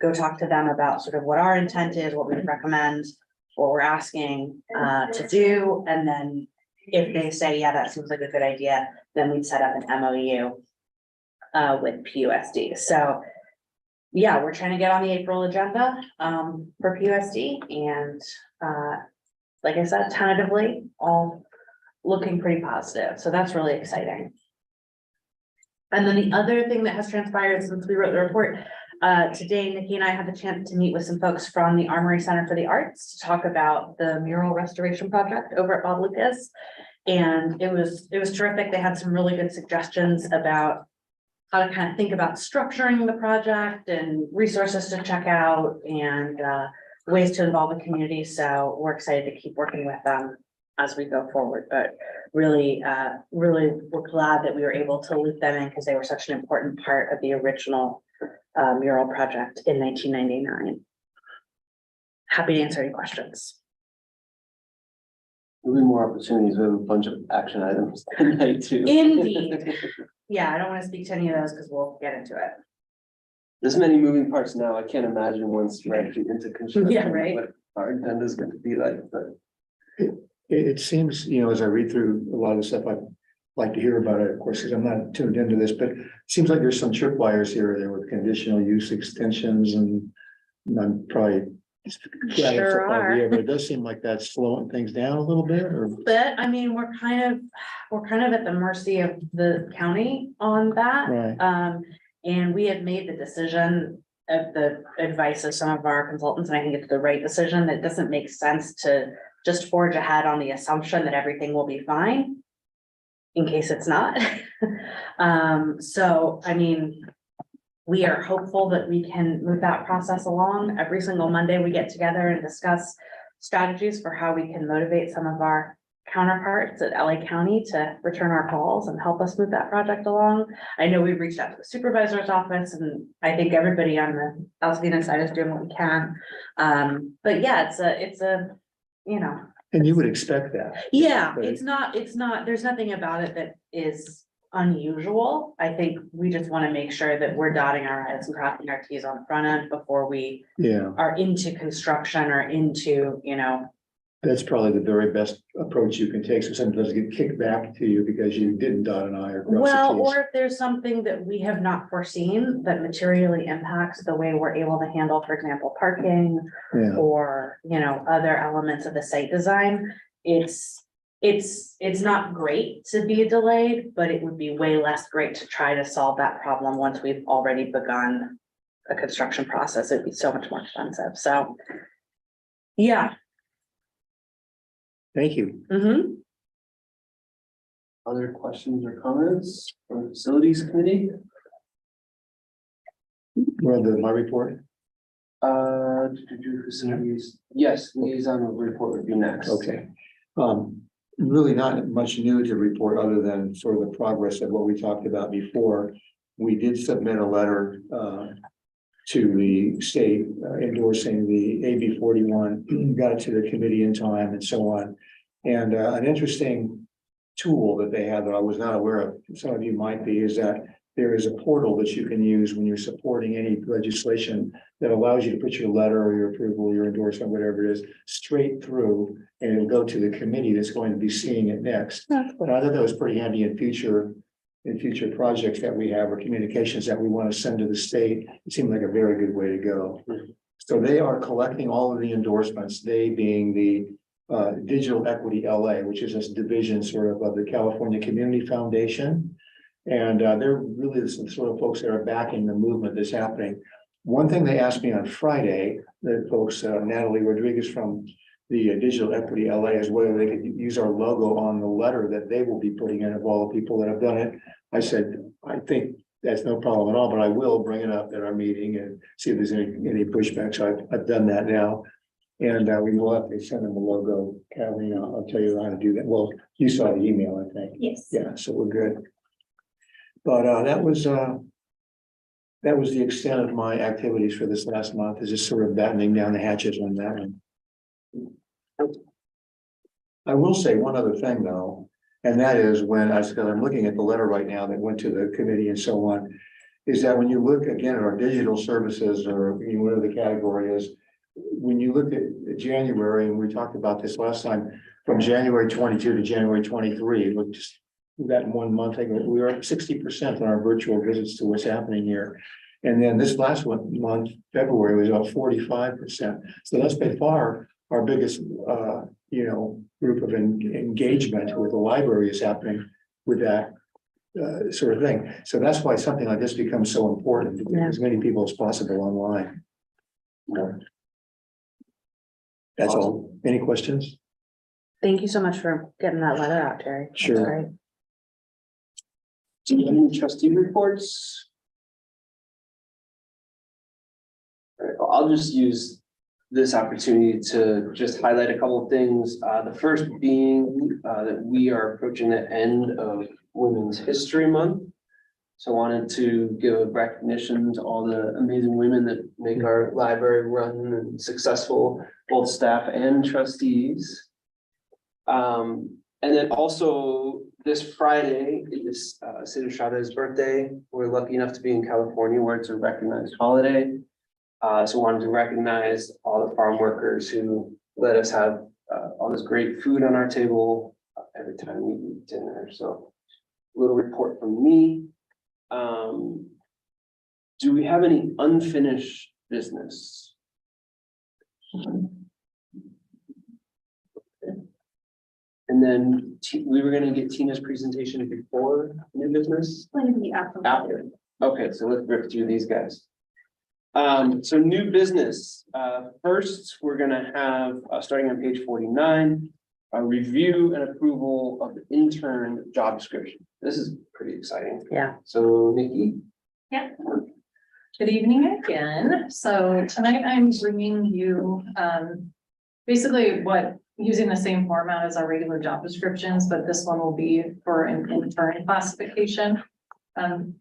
go talk to them about sort of what our intent is, what we recommend, what we're asking to do. And then if they say, yeah, that seems like a good idea, then we'd set up an MOU with PUSD. So yeah, we're trying to get on the April agenda for PUSD, and like I said, tentatively, all looking pretty positive. So that's really exciting. And then the other thing that has transpired since we wrote the report, today, Nikki and I had the chance to meet with some folks from the Armory Center for the Arts to talk about the mural restoration project over at Bob Lucas. And it was terrific. They had some really good suggestions about how to kind of think about structuring the project and resources to check out and ways to involve the community. So we're excited to keep working with them as we go forward, but really, we're glad that we were able to loop them in because they were such an important part of the original mural project in 1999. Happy to answer any questions. There'll be more opportunities. We have a bunch of action items tonight too. Indeed. Yeah, I don't want to speak to any of those because we'll get into it. There's many moving parts now. I can't imagine once we're actually into construction. Yeah, right. What our agenda is going to be like, but. It seems, as I read through a lot of the stuff, I like to hear about it, of course, because I'm not tuned into this, but it seems like there's some tripwires here. There were conditional use extensions, and I'm probably Sure are. but it does seem like that's slowing things down a little bit, or But I mean, we're kind of at the mercy of the county on that. right. And we had made the decision of the advice of some of our consultants, and I think it's the right decision, that it doesn't make sense to just forge ahead on the assumption that everything will be fine in case it's not. So, I mean, we are hopeful that we can move that process along. Every single Monday, we get together and discuss strategies for how we can motivate some of our counterparts at LA County to return our calls and help us move that project along. I know we've reached out to the supervisor's office, and I think everybody on the Alcina side is doing what we can. But yeah, it's a And you would expect that. yeah, But it's not, there's nothing about it that is unusual. I think we just want to make sure that we're dotting our i's and crossing our t's on the front end before we Yeah, are into construction or into, that's probably the very best approach you can take. So something doesn't get kicked back to you because you didn't dot an I or cross well, a T. or if there's something that we have not foreseen that materially impacts the way we're able to handle, for example, parking Yeah, or, other elements of the site design, it's not great to be delayed, but it would be way less great to try to solve that problem once we've already begun a construction process. It'd be so much more expensive. So, yeah. thank you. Mm-hmm. Other questions or comments from the Facilities Committee? Well, my report. Facilities, yes, liaison report would be next. Okay. Really not much new to report other than sort of the progress of what we talked about before. We did submit a letter to the state endorsing the AB 41, got it to the committee in time and so on. And an interesting tool that they have that I was not aware of, some of you might be, is that there is a portal that you can use when you're supporting any legislation that allows you to put your letter or your approval, your endorsement, whatever it is, straight through, and it'll go to the committee that's going to be seeing it next. But I thought that was pretty handy in future in future projects that we have or communications that we want to send to the state, it seemed like a very good way to go. So they are collecting all of the endorsements, they being the Digital Equity LA, which is a division sort of the California Community Foundation. And they're really the sort of folks that are backing the movement that's happening. One thing they asked me on Friday, the folks, Natalie Rodriguez from the Digital Equity LA, is whether they could use our logo on the letter that they will be putting in of all the people that have done it. I said, I think that's no problem at all, but I will bring it up at our meeting and see if there's any pushback. So I've done that now. And we will have to send them a logo. Kathleen, I'll tell you how to do that. Well, you saw the email, I think. Yes. Yeah, so we're good. But that was the extent of my activities for this last month, is just sort of battening down the hatches on that one. I will say one other thing though, and that is when I'm looking at the letter right now that went to the committee and so on, is that when you look again at our digital services or whatever the category is, when you look at January, and we talked about this last time, from January 22 to January 23, look just that in 1 month, we were at 60% on our virtual visits to what's happening here. And then this last month, February, was about 45%. So that's by far our biggest, group of engagement with the library is happening with that sort of thing. So that's why something like this becomes so important, to get as many people as possible online. That's all. Any questions? Thank you so much for getting that letter out, Terry. That's Sure. great. Do you have any trustee reports? All right, well, I'll just use this opportunity to just highlight a couple of things. The first being that we are approaching the end of Women's History Month. So I wanted to give a recognition to all the amazing women that make our library run and successful, both staff and trustees. And then also this Friday is Sid Estrada's birthday. We're lucky enough to be in California where it's a recognized holiday. So wanted to recognize all the farm workers who let us have all this great food on our table every time we eat dinner. So a little report from me. Do we have any unfinished business? And then we were gonna get Tina's presentation before new business? Going to be after. After. Okay, so let's rip through these guys. So new business, first, we're gonna have, starting on page 49, a review and approval of the intern job description. This is pretty exciting. Yeah. So Nikki, Yeah. Good evening again. So tonight I'm bringing you basically using the same format as our regular job descriptions, but this one will be for an intern classification.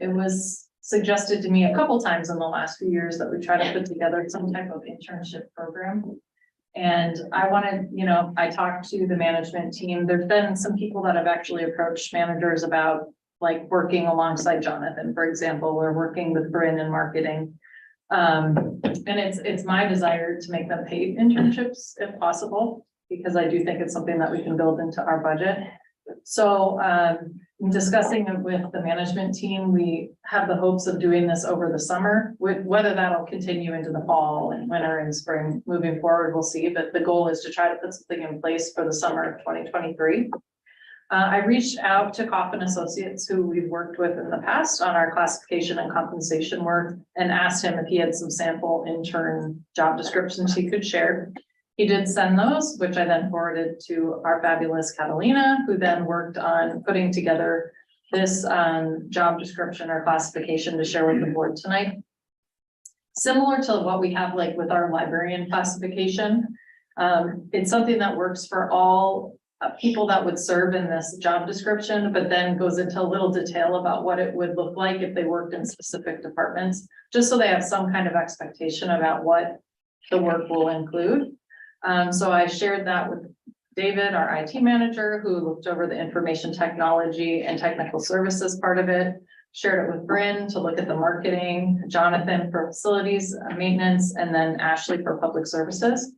It was suggested to me a couple times in the last few years that we try to put together some type of internship program. And I wanted, I talked to the management team. There's been some people that have actually approached managers about like working alongside Jonathan, for example, or working with Bryn in marketing. And it's my desire to make them paid internships if possible, because I do think it's something that we can build into our budget. So in discussing it with the management team, we have the hopes of doing this over the summer. With whether that'll continue into the fall and winter and spring moving forward, we'll see. But the goal is to try to put something in place for the summer of 2023. I reached out to Coffin Associates, who we've worked with in the past on our classification and compensation work, and asked him if he had some sample intern job descriptions he could share. He did send those, which I then forwarded to our fabulous Catalina, who then worked on putting together this job description or classification to share with the board tonight. Similar to what we have like with our librarian classification, it's something that works for all people that would serve in this job description, but then goes into a little detail about what it would look like if they worked in specific departments, just so they have some kind of expectation about what the work will include. So I shared that with David, our IT manager, who looked over the information technology and technical services part of it, shared it with Bryn to look at the marketing, Jonathan for facilities maintenance, and then Ashley for public services.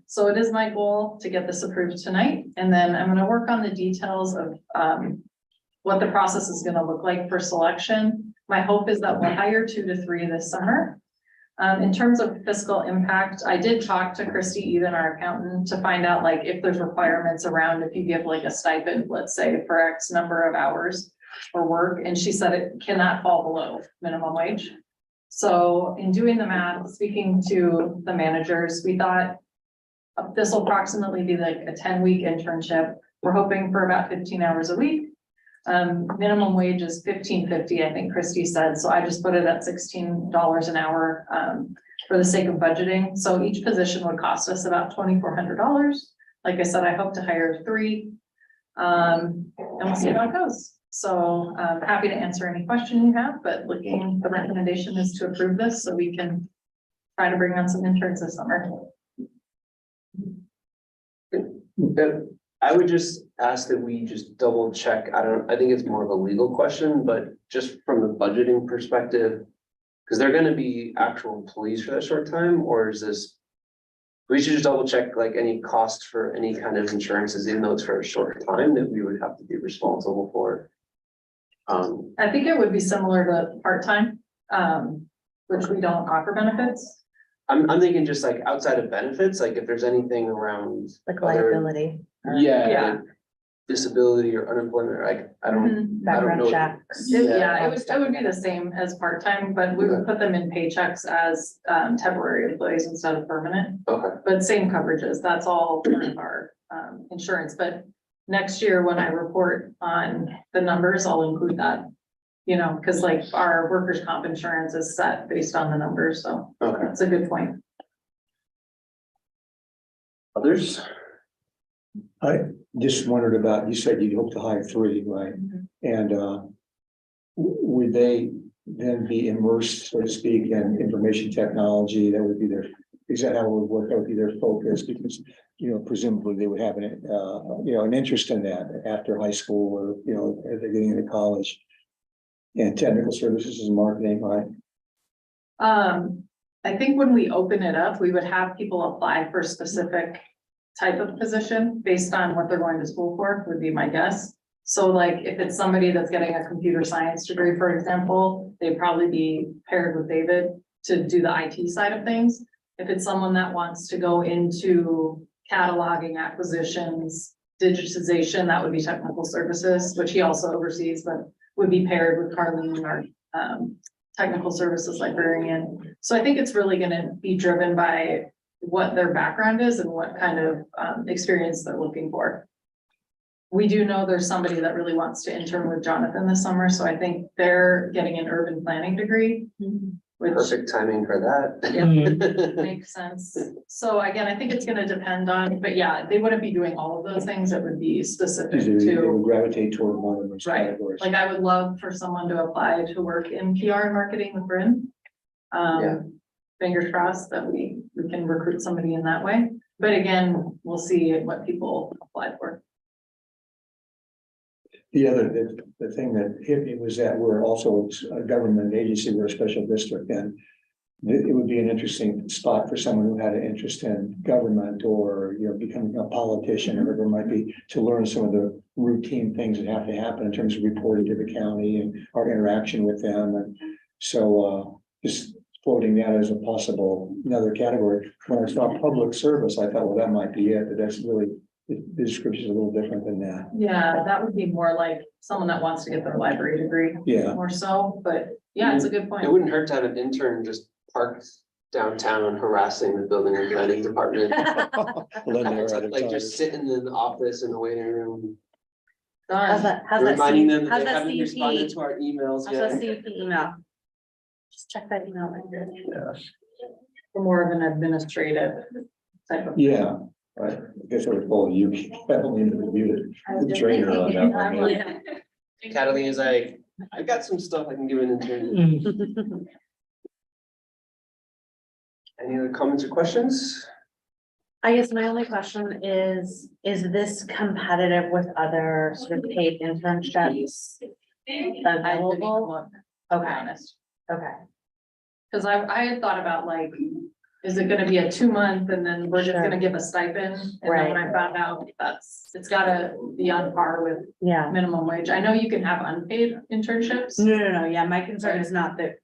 So it is my goal to get this approved tonight, and then I'm going to work on the details of what the process is gonna look like for selection. My hope is that we'll hire 2 to 3 this summer. In terms of fiscal impact, I did talk to Christy, even our accountant, to find out like if there's requirements around if you give like a stipend, let's say for X number of hours for work, and she said it cannot fall below minimum wage. So in doing the math, speaking to the managers, we thought this will approximately be like a 10-week internship. We're hoping for about 15 hours a week. Minimum wage is $15.50, I think Christy said, so I just put it at $16 an hour for the sake of budgeting. So each position would cost us about $2,400. Like I said, I hope to hire 3, and we'll see how it goes. So happy to answer any question you have, but the recommendation is to approve this so we can try to bring on some interns this summer. I would just ask that we just double check. I think it's more of a legal question, but just from the budgeting perspective, because they're gonna be actual employees for that short time, or is this? We should just double check like any cost for any kind of insurances, even though it's for a short time, that we would have to be responsible for. I think it would be similar to part-time, which we don't offer benefits. I'm thinking just like outside of benefits, like if there's anything around. Like other- liability. Yeah. Yeah. like disability or unemployment, or like, I don't know. Background checks. Yeah, it would be the same as part-time, but we would put them in paychecks as temporary employees instead of permanent. Okay, But same coverages, that's all part of our insurance, but next year when I report on the numbers, I'll include that. You know, because like our workers' comp insurance is set based on the numbers, so okay. that's a good point. Others? I just wondered about, you said you hope to hire 3, right? And would they then be immersed, so to speak, in information technology? That would be their, is that how it would work? That would be their focus, because, you know, presumably they would have an, you know, an interest in that after high school, or, you know, as they're getting into college. And technical services and marketing, right? I think when we open it up, we would have people apply for a specific type of position based on what they're going to school for, would be my guess. So like if it's somebody that's getting a computer science degree, for example, they'd probably be paired with David to do the IT side of things. If it's someone that wants to go into cataloging, acquisitions, digitization, that would be technical services, which he also oversees, but would be paired with Carlene, our technical services librarian. So I think it's really gonna be driven by what their background is and what kind of experience they're looking for. We do know there's somebody that really wants to intern with Jonathan this summer, so I think they're getting an urban planning degree. Which Perfect timing for that. Yeah. makes sense. So again, I think it's gonna depend on, but yeah, they wouldn't be doing all of those things. It would be specific They to. would gravitate toward one of those Right, categories. like I would love for someone to apply to work in PR and marketing with Bryn. Yeah. Fingers crossed that we can recruit somebody in that way, but again, we'll see what people apply for. The thing that hit me was that we're also a government agency, we're a special district, and it would be an interesting spot for someone who had an interest in government, or, you know, becoming a politician, or whatever it might be, to learn some of the routine things that have to happen in terms of reporting to the county and our interaction with them. And so just floating that as a possible another category. When I saw public service, I thought, well, that might be it, but that's really, the description is a little different than that. Yeah, that would be more like someone that wants to get their library degree. Yeah. More so, but yeah, it's a good point. It wouldn't hurt to have an intern just parked downtown harassing the building and planning department. Well, then there are other Like times. just sitting in the office in the waiting room, How's that reminding them how's that they that haven't responded CUP? to our emails How's that yet. CUP email? Just check that email later. For more of an administrative type of. Yeah, right. I guess I would follow you. I don't need to review it. The trainer on that one, yeah. Catalina's like, I got some stuff I can give an intern. Any other comments or questions? I guess my only question is this competitive with other sort of paid internships available? To be Okay, honest, okay. because I had thought about like is it gonna be a 2-month and then we're just gonna give a stipend? And then when I found out it's gotta be on par with Yeah. minimum wage. I know you can have unpaid internships. No, yeah, my concern is not that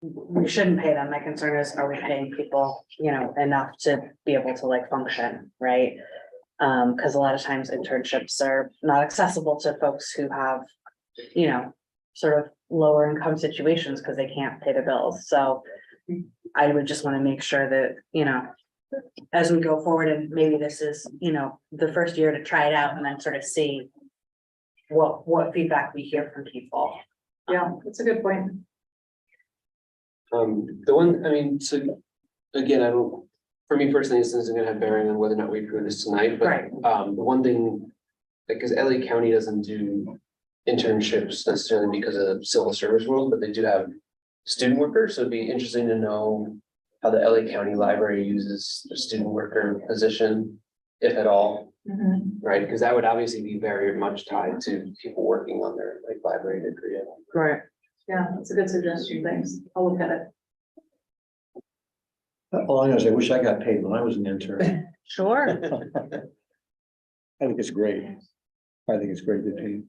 we shouldn't pay them. My concern is, are we paying people, enough to be able to like function, right? Because a lot of times internships are not accessible to folks who have, sort of lower income situations because they can't pay their bills. So I would just want to make sure that, as we go forward, and maybe this is, the first year to try it out and then sort of see what feedback we hear from people. Yeah, that's a good point. The one, I mean, so again, for me personally, this isn't gonna have bearing on whether or not we approve this tonight, but Right. the one thing, because LA County doesn't do internships necessarily because of civil service world, but they do have student workers, so it'd be interesting to know how the LA County Library uses the student worker position, if at all, right? Because that would obviously be very much tied to people working on their like library degree. Right. Yeah, that's a good suggestion. Thanks. I'll look at it. All I know is I wish I got paid when I was an intern. Sure. I think it's great. I think it's great to pay.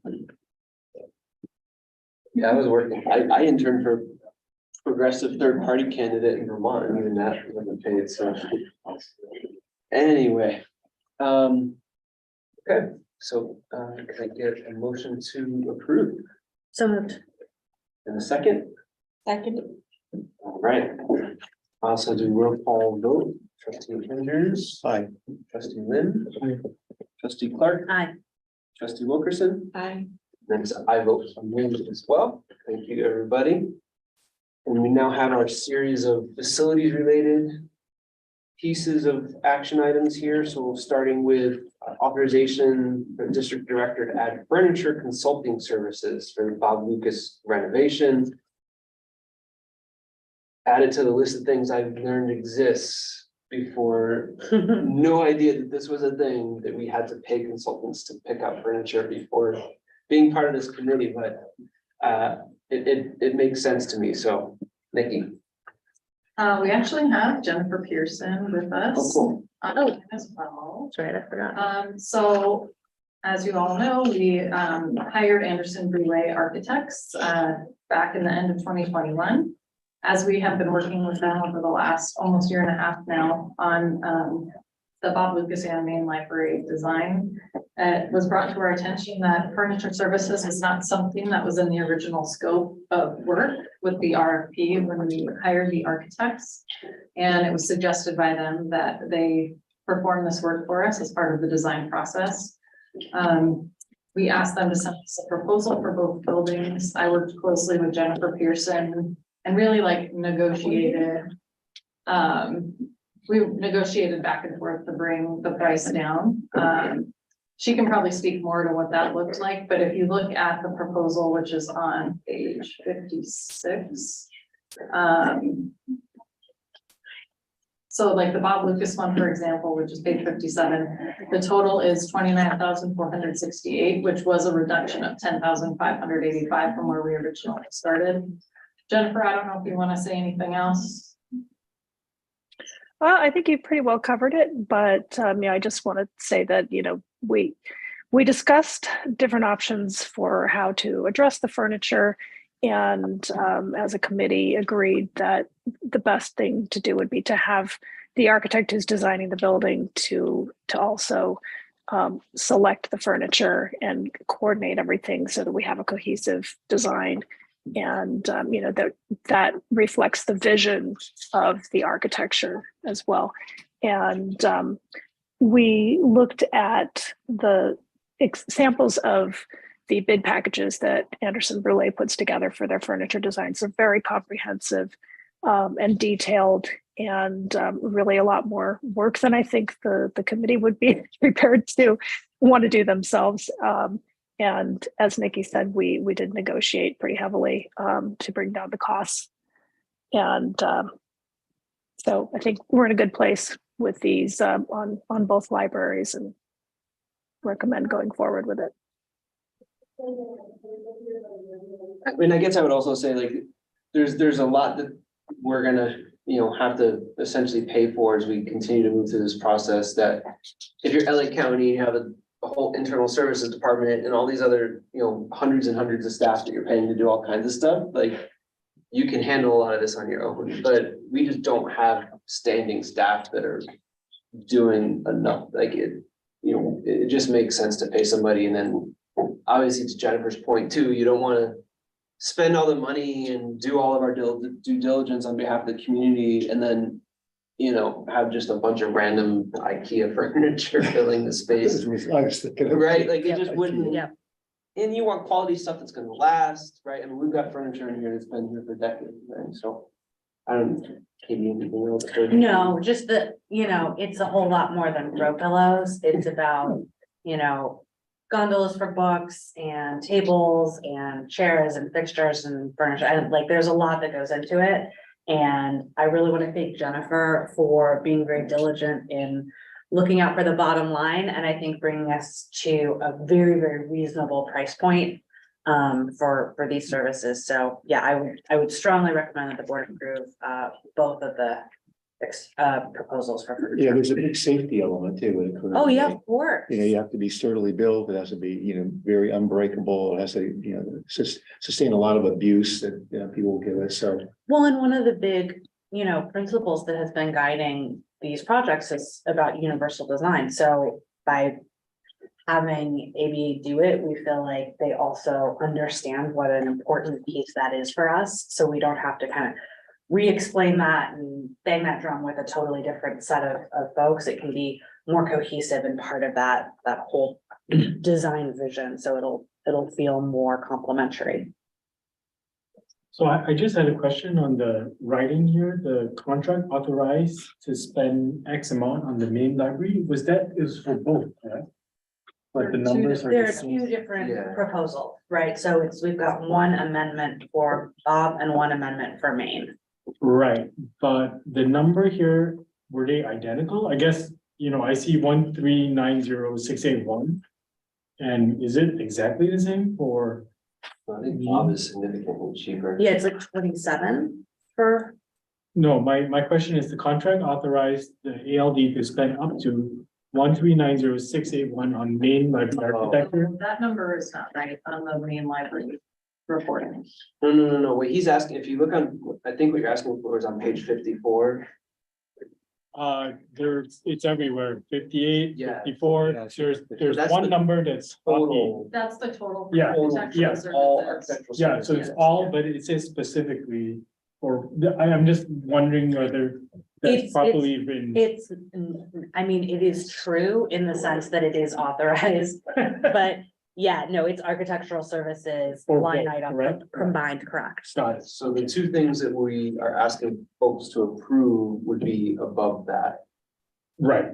Yeah, I was working, I interned for progressive third-party candidate in Vermont, and even that wasn't paid, so. Anyway, okay, so, can I get a motion to approve So moved. in a second? Second. All right. Also do roll call vote, trustee Andrews, Hi. trustee Lynn, trustee Clark, Aye. trustee Wilkerson. Aye. That's I vote for me as well. Thank you, everybody. And we now have our series of facilities related pieces of action items here. So starting with authorization for the district director to add furniture consulting services for the Bob Lucas renovation. Added to the list of things I've learned exists before. No idea that this was a thing, that we had to pay consultants to pick out furniture before being part of this committee, but it makes sense to me. So, Nikki. We actually have Jennifer Pearson with us. Oh, cool. As well. That's right, I forgot. So as you all know, we hired Anderson Brule Architects back in the end of 2021. As we have been working with them over the last almost year and a half now on the Bob Lucas and Main Library design, it was brought to our attention that furniture services is not something that was in the original scope of work with the RFP when we hired the architects. And it was suggested by them that they perform this work for us as part of the design process. We asked them to send us a proposal for both buildings. I worked closely with Jennifer Pearson and really negotiated. We negotiated back and forth to bring the price down. She can probably speak more to what that looked like, but if you look at the proposal, which is on page 56. So like the Bob Lucas one, for example, which is page 57, the total is 29,468, which was a reduction of 10,585 from where we originally started. Jennifer, I don't know if you want to say anything else. Well, I think you pretty well covered it, but I just want to say that, we discussed different options for how to address the furniture, and as a committee agreed that the best thing to do would be to have the architect who's designing the building to also select the furniture and coordinate everything so that we have a cohesive design. And that reflects the vision of the architecture as well. And we looked at the examples of the bid packages that Anderson Brule puts together for their furniture designs. They're very comprehensive and detailed, and really a lot more work than I think the committee would be prepared to want to do themselves. And as Nikki said, we did negotiate pretty heavily to bring down the costs. And so I think we're in a good place with these on both libraries, and recommend going forward with it. I mean, I guess I would also say there's a lot that we're gonna have to essentially pay for as we continue to move through this process, that if you're LA County, you have a whole internal services department and all these other, hundreds and hundreds of staff that you're paying to do all kinds of stuff, like you can handle a lot of this on your own, but we just don't have standing staff that are doing enough, like it just makes sense to pay somebody. And then obviously to Jennifer's point too, you don't want to spend all the money and do all of our due diligence on behalf of the community and then, have just a bunch of random IKEA furniture filling the space, right? Like it just wouldn't. Yeah. And you want quality stuff that's gonna last, right? I mean, we've got furniture in here that's been here for decades, right? So I don't, Katie, anything else? No, just that, it's a whole lot more than throw pillows. It's about, gondolas for books and tables and chairs and fixtures and furniture. And like, there's a lot that goes into it. And I really want to thank Jennifer for being very diligent in looking out for the bottom line. And I think bringing us to a very, very reasonable price point for these services. So yeah, I would strongly recommend that the board approve both of the proposals for furniture. Yeah, there's a big safety element too. With it. Oh, yeah, of course. You have to be sturdily built. It has to be, very unbreakable. It has to, sustain a lot of abuse that people will give us. So. Well, and one of the big, principles that has been guiding these projects is about universal design. So by having AB do it, we feel like they also understand what an important piece that is for us. So we don't have to kind of re-explain that and bang that drum with a totally different set of folks. It can be more cohesive and part of that whole design vision. So it'll feel more complementary. So I just had a question on the writing here, the contract authorized to spend X amount on the main library, is for both, right? But the numbers are There the are two same. different Yeah. proposals, right? So we've got one amendment for Bob and one amendment for Maine. Right, but the number here, were they identical? I guess, I see 1390681. And is it exactly the same for? I think Bob is significantly cheaper. Yeah, it's like 27 for, No, my question is the contract authorized the ALD to spend up to 1390681 on main library architecture. That number is not right on the main library reporting. No. What he's asking, if you look on, I think what you're asking for is on page 54. It's everywhere, 58, Yeah. 54, Yeah, there's that's one the number that's off. Total. That's the total. for Yeah, architectural yeah, All services. architectural. Yeah, so it's services. all, but it says specifically, I'm just wondering whether that's It's- properly written. it is true in the sense that it is authorized, but yeah, no, it's architectural services, For line both, item correct? combined, correct? Got it. So the two things that we are asking folks to approve would be above that. Right.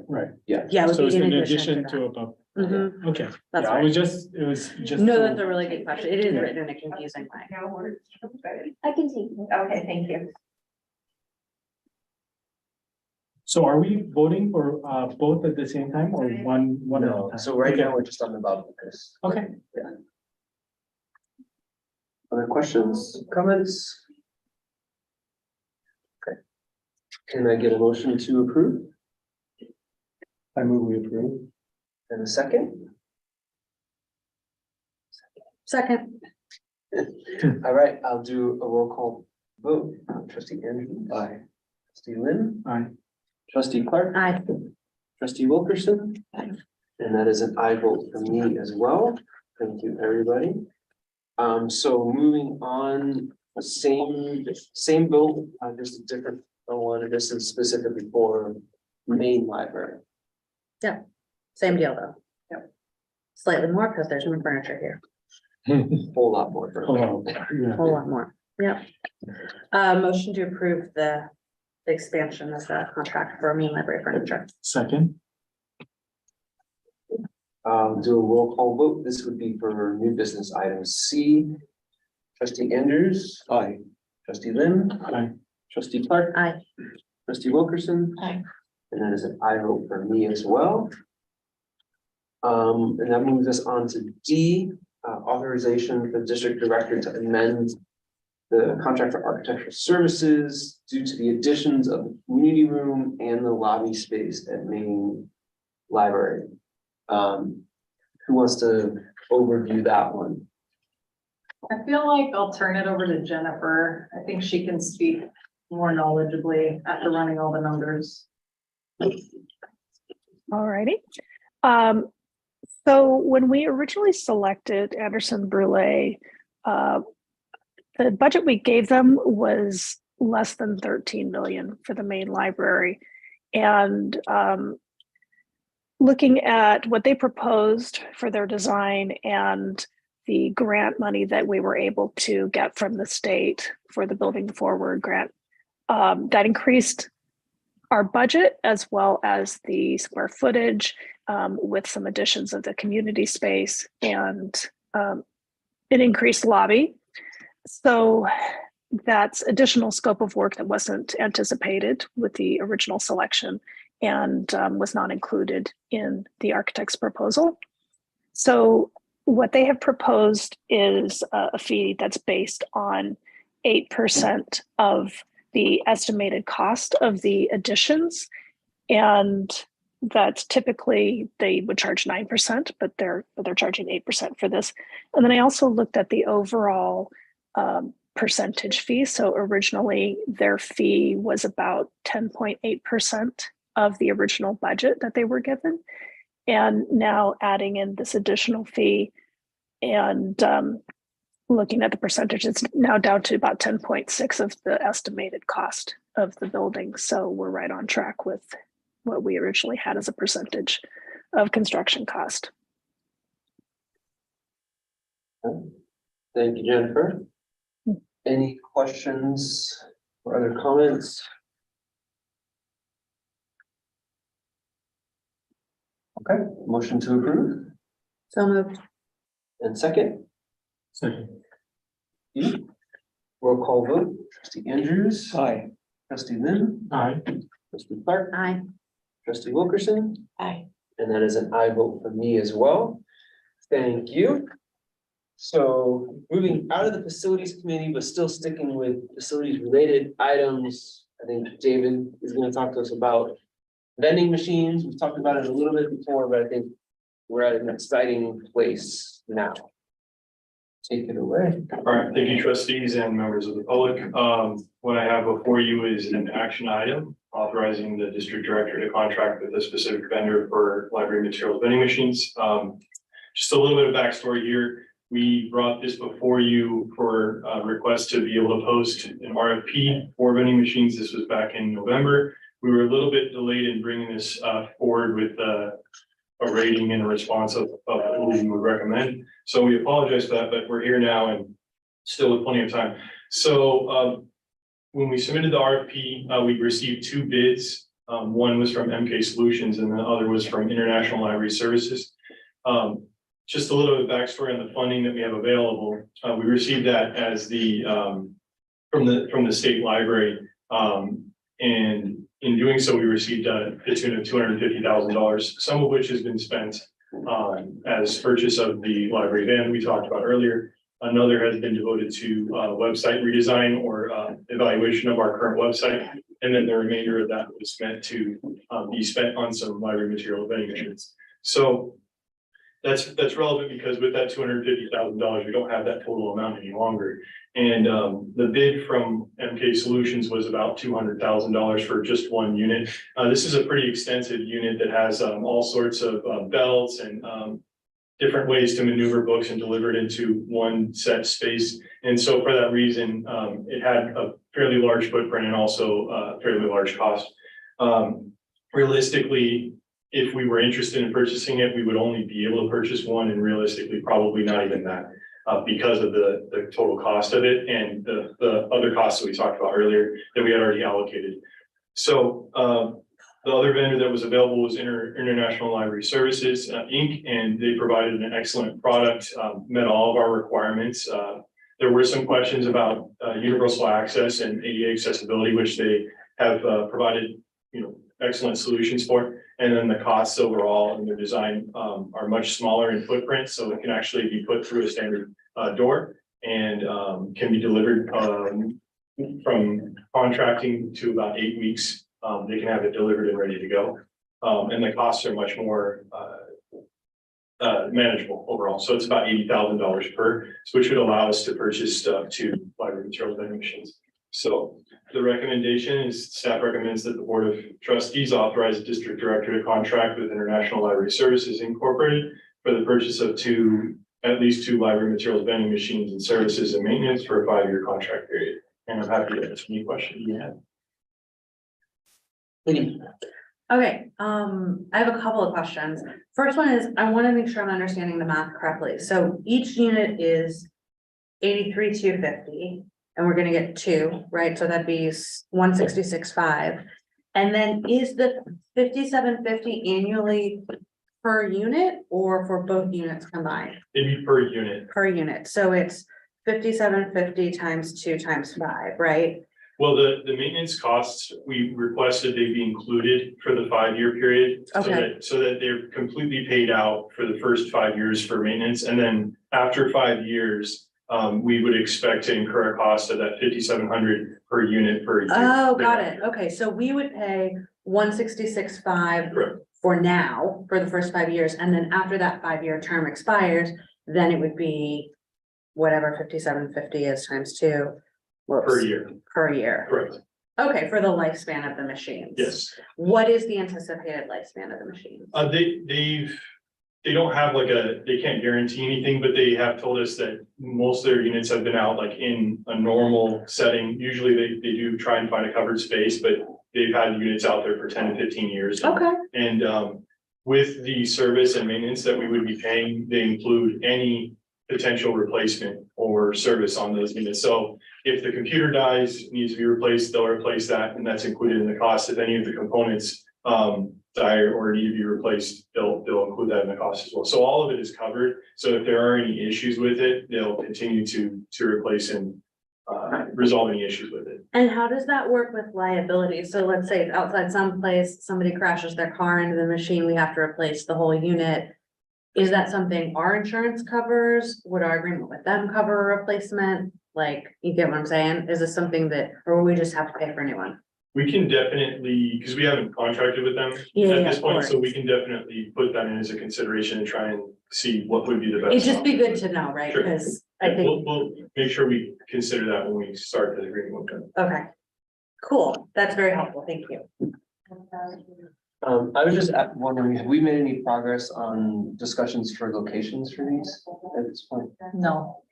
Yeah, it would So be it's in in addition addition to to above. Mhm, Okay, That's yeah, right. it was just. No, so- that's a really good question. It is Yeah. written in a confusing way. I can take it. Okay, thank you. So are we voting for both at the same time or one at a No, time? so right Okay. now we're just on the above because. Okay, Other questions, comments? Okay. Can I get a motion to approve I move we approve. in a second? Second, All right, I'll do a roll call vote. Trustee Andrews. Aye. Trustee Lynn. Aye. Trustee Clark. aye. Trustee Wilkerson. And that is an aye vote for me as well. Thank you, everybody. So moving on, same bill, just a different one. This is specifically for main library. Same deal though. Yep. Slightly more because there's more furniture here, Whole lot more. for- hello. a whole lot more. Yep. Motion to approve the expansion of the contract for main library furniture. Second, Do a roll call vote. This would be for new business item C. Trustee Andrews. Aye. Trustee Lynn. Aye. Trustee Clark. Aye. Trustee Wilkerson. Aye. And that is an aye vote for me as well. And that moves us on to D, authorization for district director to amend the contract for architectural services due to the additions of the community room and the lobby space at main library. Who wants to overview that one? I feel like I'll turn it over to Jennifer. I think she can speak more knowledgeably after running all the numbers. Alrighty. So when we originally selected Anderson Brule, the budget we gave them was less than 13 million for the main library. And looking at what they proposed for their design and the grant money that we were able to get from the state for the Building Forward grant, that increased our budget as well as the square footage, with some additions of the community space and an increased lobby. So that's additional scope of work that wasn't anticipated with the original selection and was not included in the architect's proposal. So what they have proposed is a fee that's based on 8% of the estimated cost of the additions. And that's typically, they would charge 9%, but they're charging 8% for this. And then I also looked at the overall percentage fee. So originally their fee was about 10.8% of the original budget that they were given. And now adding in this additional fee and looking at the percentage, it's now down to about 10.6 of the estimated cost of the building. So we're right on track with what we originally had as a percentage of construction cost. Thank you, Jennifer. Any questions or other comments? Okay, motion to approve So moved. and second. Second. You. Roll call vote, trustee Andrews. Aye. Trustee Lynn. Aye. Trustee Clark. Aye. Trustee Wilkerson. Aye. And that is an aye vote for me as well. Thank you. So moving out of the facilities committee, but still sticking with facilities related items, I think David is going to talk to us about vending machines. We've talked about it a little bit before, but I think we're at an exciting place now. Take it away. All right, thank you, trustees and members of the public. What I have before you is an action item authorizing the district director to contract with a specific vendor for library materials vending machines. Just a little bit of backstory here. We brought this before you for a request to be able to post an RFP for vending machines. This was back in November. We were a little bit delayed in bringing this forward with a rating and a response of who we would recommend. So we apologize for that, but we're here now and still with plenty of time. So when we submitted the RFP, we received 2 bids. One was from MK Solutions and the other was from International Library Services. Just a little bit of backstory on the funding that we have available. We received that as the from the state library, and in doing so, we received a tune of $250,000, some of which has been spent as purchase of the library van we talked about earlier. Another has been devoted to website redesign or evaluation of our current website. And then the remainder of that was meant to be spent on some library material vending machines. So that's relevant because with that $250,000, we don't have that total amount any longer. And the bid from MK Solutions was about $200,000 for just one unit. This is a pretty extensive unit that has all sorts of belts and different ways to maneuver books and deliver it into one set space. And so for that reason, it had a fairly large footprint and also a fairly large cost. Realistically, if we were interested in purchasing it, we would only be able to purchase one, and realistically, probably not even that, because of the total cost of it and the other costs that we talked about earlier that we had already allocated. So the other vendor that was available was International Library Services, Inc., and they provided an excellent product, met all of our requirements. There were some questions about universal access and ADA accessibility, which they have provided, excellent solutions for. And then the costs overall and the design are much smaller in footprint, so it can actually be put through a standard door. and can be delivered from contracting to about 8 weeks. They can have it delivered and ready to go. And the costs are much more manageable overall. So it's about $80,000 per, which would allow us to purchase stuff to library materials vending machines. So the recommendation is staff recommends that the Board of Trustees authorize the district director to contract with International Library Services Incorporated for the purchase of at least two library materials vending machines and services and maintenance for a 5-year contract period. And I'm happy to answer any questions you have. Okay, I have a couple of questions. First one is, I want to make sure I'm understanding the math correctly. So each unit is 83,250, and we're gonna get two, right? So that'd be 166,500. And then is the 5750 annually per unit or for both units combined? It'd be per unit. Per unit, so it's 5750 times 2 times 5, right? Well, the maintenance costs, we requested they be included for the 5-year period. Okay. So that they're completely paid out for the first 5 years for maintenance. And then after 5 years, we would expect to incur a cost of that 5,700 per unit per year. Oh, got it. Okay, so we would pay 166,500 Correct. for now, for the first 5 years, and then after that 5-year term expires, then it would be whatever 5750 is times 2. Whoops. Per year, Per year. correct. Okay, for the lifespan of the machines. Yes. What is the anticipated lifespan of the machines? They don't have they can't guarantee anything, but they have told us that most of their units have been out like in a normal setting. Usually they do try and find a covered space, but they've had units out there for 10 to 15 years. Okay. And with the service and maintenance that we would be paying, they include any potential replacement or service on those units. So if the computer dies, needs to be replaced, they'll replace that, and that's included in the cost. If any of the components die or need to be replaced, they'll include that in the cost as well. So all of it is covered. So if there are any issues with it, they'll continue to replace and resolve any issues with it. And how does that work with liability? So let's say it's outside someplace, somebody crashes their car into the machine, we have to replace the whole unit. Is that something our insurance covers? Would our agreement with them cover a replacement? Like, you get what I'm saying? Is this something that, or we just have to pay for a new one? We can definitely, because we haven't contracted with them Yeah, at yeah, this of point, course. so we can definitely put that in as a consideration and try and see what would be the best. It'd just be option. good to know, right? Sure. Because I think, We'll make sure we consider that when we start the agreement with them. okay. Cool, that's very helpful, thank you. I was just wondering, have we made any progress on discussions for locations for these at this point? No.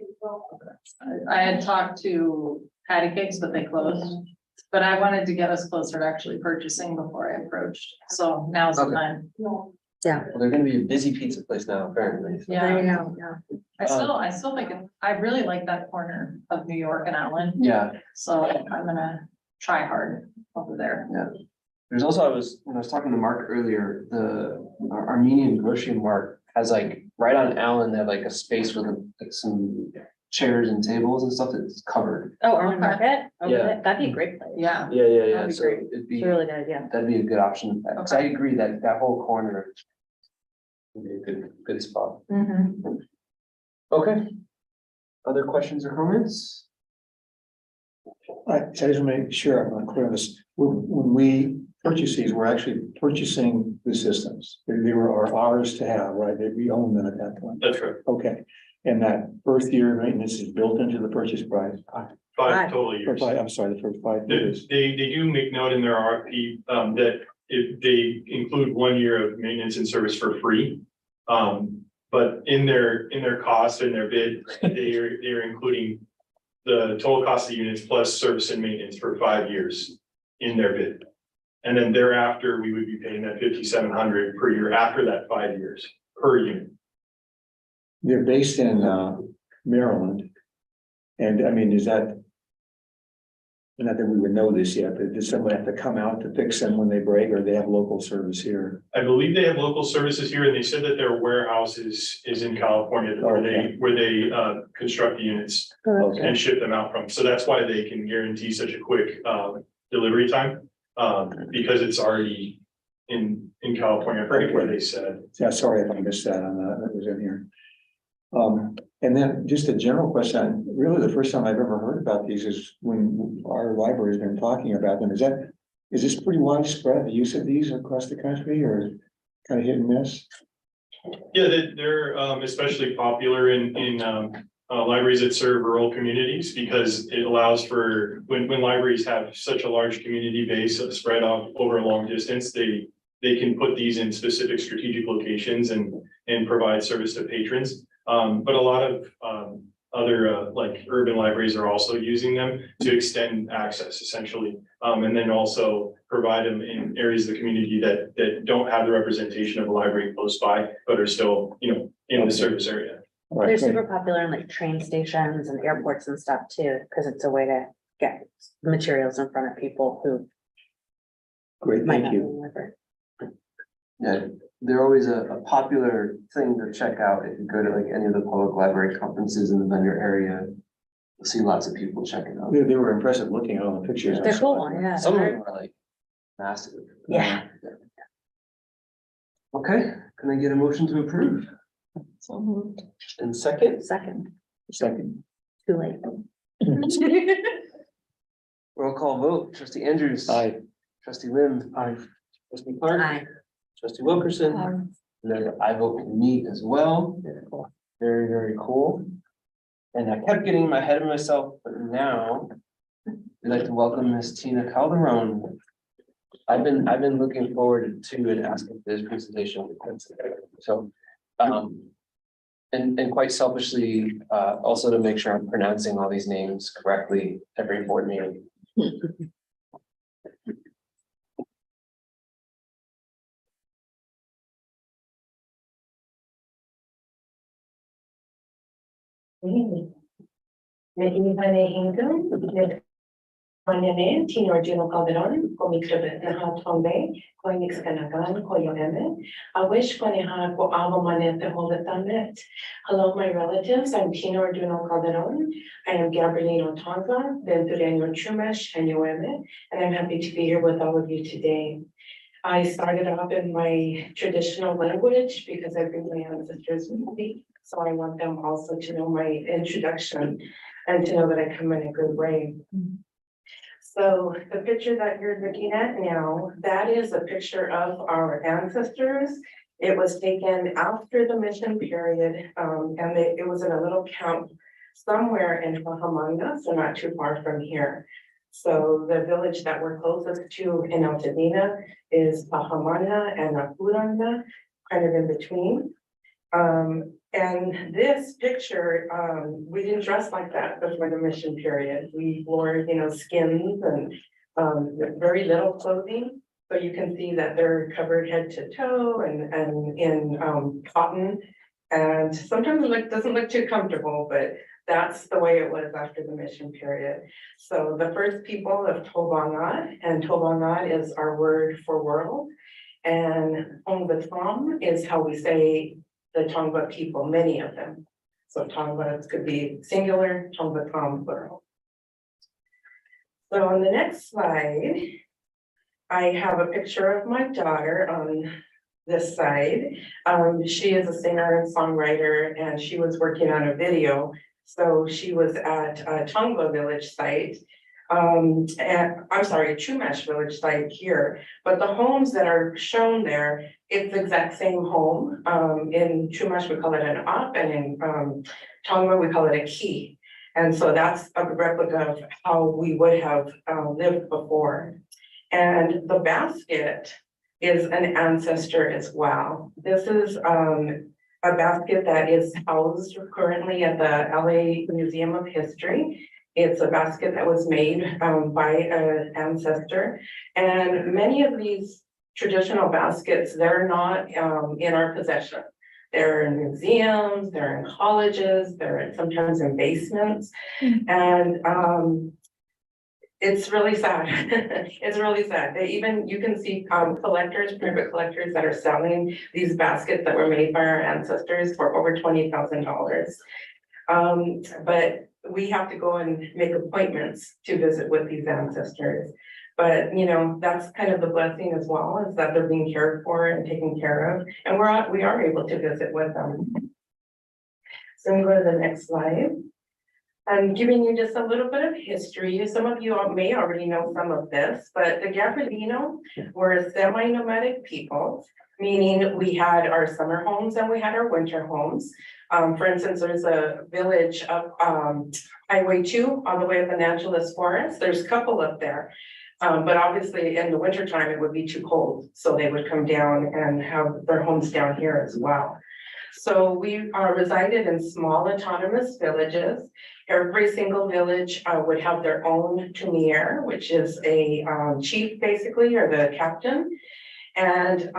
I had talked to Patty Cakes, but they closed. But I wanted to get us closer to actually purchasing before I approached. So now's the Okay. time. Well, they're gonna be a busy pizza place now, apparently. There Yeah, you go, yeah. I still think, I really like that corner of New York and Allen. Yeah, So I'm gonna try hard over there. there's also, when I was talking to Mark earlier, the Armenian grocery mart has like, right on Allen, they have like a space with like some chairs and tables and stuff that's covered. Oh, Arlen Market? Over Yeah. there? That'd be a great place. Yeah. Yeah, That'd be so great. it'd It's be, a really good idea. that'd be a good option, because I Okay. agree that that whole corner would be a good spot. Mhm. Okay. Other questions or comments? I just want to make sure I'm clear on this. When we purchase these, we're actually purchasing the systems. They were ours to have, right? We own them at that point. That's right. Okay. And that first year maintenance is built into the purchase price. 5 total years. I'm sorry, the first 5 years. They do make note in their RFP, that if they include 1 year of maintenance and service for free. But in their cost and their bid, they're including the total cost of the units plus service and maintenance for 5 years in their bid. And then thereafter, we would be paying that 5,700 per year after that 5 years per unit. They're based in Maryland. And I mean, is that? Not that we would know this yet, but does somebody have to come out to fix them when they break, or they have local service here? I believe they have local services here, and they said that their warehouse is in California where they construct the units Okay, and ship them out from. So that's why they can guarantee such a quick delivery time, because it's already in California, I forget where they said. yeah, sorry if I missed that on that was in here. And then just a general question, really the first time I've ever heard about these is when our library's been talking about them. Is this pretty widespread, the use of these across the country, or kind of hit and miss? Yeah, they're especially popular in libraries that serve rural communities because it allows for, when libraries have such a large community base spread out over a long distance, they can put these in specific strategic locations and provide service to patrons. But a lot of other like urban libraries are also using them to extend access essentially. And then also provide them in areas of the community that don't have the representation of a library close by, but are still, in the service area. All right, They're great. super popular in like train stations and airports and stuff too, because it's a way to get materials in front of people who Great, might thank not. you. Remember. Yeah, they're always a popular thing to check out if you go to like any of the public library conferences in the vendor area. You'll see lots of people checking out. They were impressive looking at all the pictures. They're cool, yeah. Some of them are like massive. Yeah. Okay, can I get a motion to approve? So moved. And second, Second, Second. too late. roll call vote, trustee Andrews. Aye. Trustee Lim. Aye. Trustee Clark. Aye. Trustee Wilkerson. And then I vote with me as well. Very, very cool. And I kept getting in my head of myself, but now we'd like to welcome Miss Tina Calderon. I've been looking forward to and asking for this presentation. So, and quite selfishly, also to make sure I'm pronouncing all these names correctly every board meeting. Mañana, Tino Arjuna Calderon, ko mikrobet na ha tombe, ko nixkanagan, ko yoeme. I wish ko neha ko amo manete holetanet. Hello, my relatives. I'm Tino Arjuna Calderon. I am Gabrielino Tonga, Ventureño Chumash, and Yoeme, and I'm happy to be here with all of you today. I started off in my traditional language because I bring my ancestors with me. So I want them also to know my introduction and to know that I come in a good way. So the picture that you're looking at now, that is a picture of our ancestors. It was taken after the mission period, and it was in a little camp somewhere in Huahamanga, so not too far from here. So the village that we're closest to in Altadena is Pahamana and Apuranga, kind of in between. And this picture, we didn't dress like that before the mission period. We wore, skins and very little clothing. So you can see that they're covered head to toe and in cotton. And sometimes it doesn't look too comfortable, but that's the way it was after the mission period. So the first people of Tobangat, and Tobangat is our word for world. And Ongbatam is how we say the Tongva people, many of them. So Tongva could be singular, Tongbatam plural. So on the next slide, I have a picture of my daughter on this side. She is a singer and songwriter, and she was working on a video. So she was at a Tongva village site. I'm sorry, Chumash village site here, but the homes that are shown there, it's the exact same home. In Chumash, we call it an op, and in Tongva, we call it a key. And so that's a replica of how we would have lived before. And the basket is an ancestor as well. This is a basket that is housed currently at the LA Museum of History. It's a basket that was made by an ancestor. And many of these traditional baskets, they're not in our possession. They're in museums, they're in colleges, they're sometimes in basements. And it's really sad. It's really sad. You can see collectors, private collectors that are selling these baskets that were made by our ancestors for over $20,000. But we have to go and make appointments to visit with these ancestors. But, that's kind of the blessing as well, is that they're being cared for and taken care of. And we are able to visit with them. So we go to the next slide. I'm giving you just a little bit of history. Some of you may already know some of this, but the Gabrielino were semi-nomadic people, meaning we had our summer homes and we had our winter homes. For instance, there's a village up Highway 2 all the way up in Angeles Forest. There's a couple up there. But obviously in the winter time, it would be too cold. So they would come down and have their homes down here as well. So we resided in small autonomous villages. Every single village would have their own tumier, which is a chief basically, or the captain. And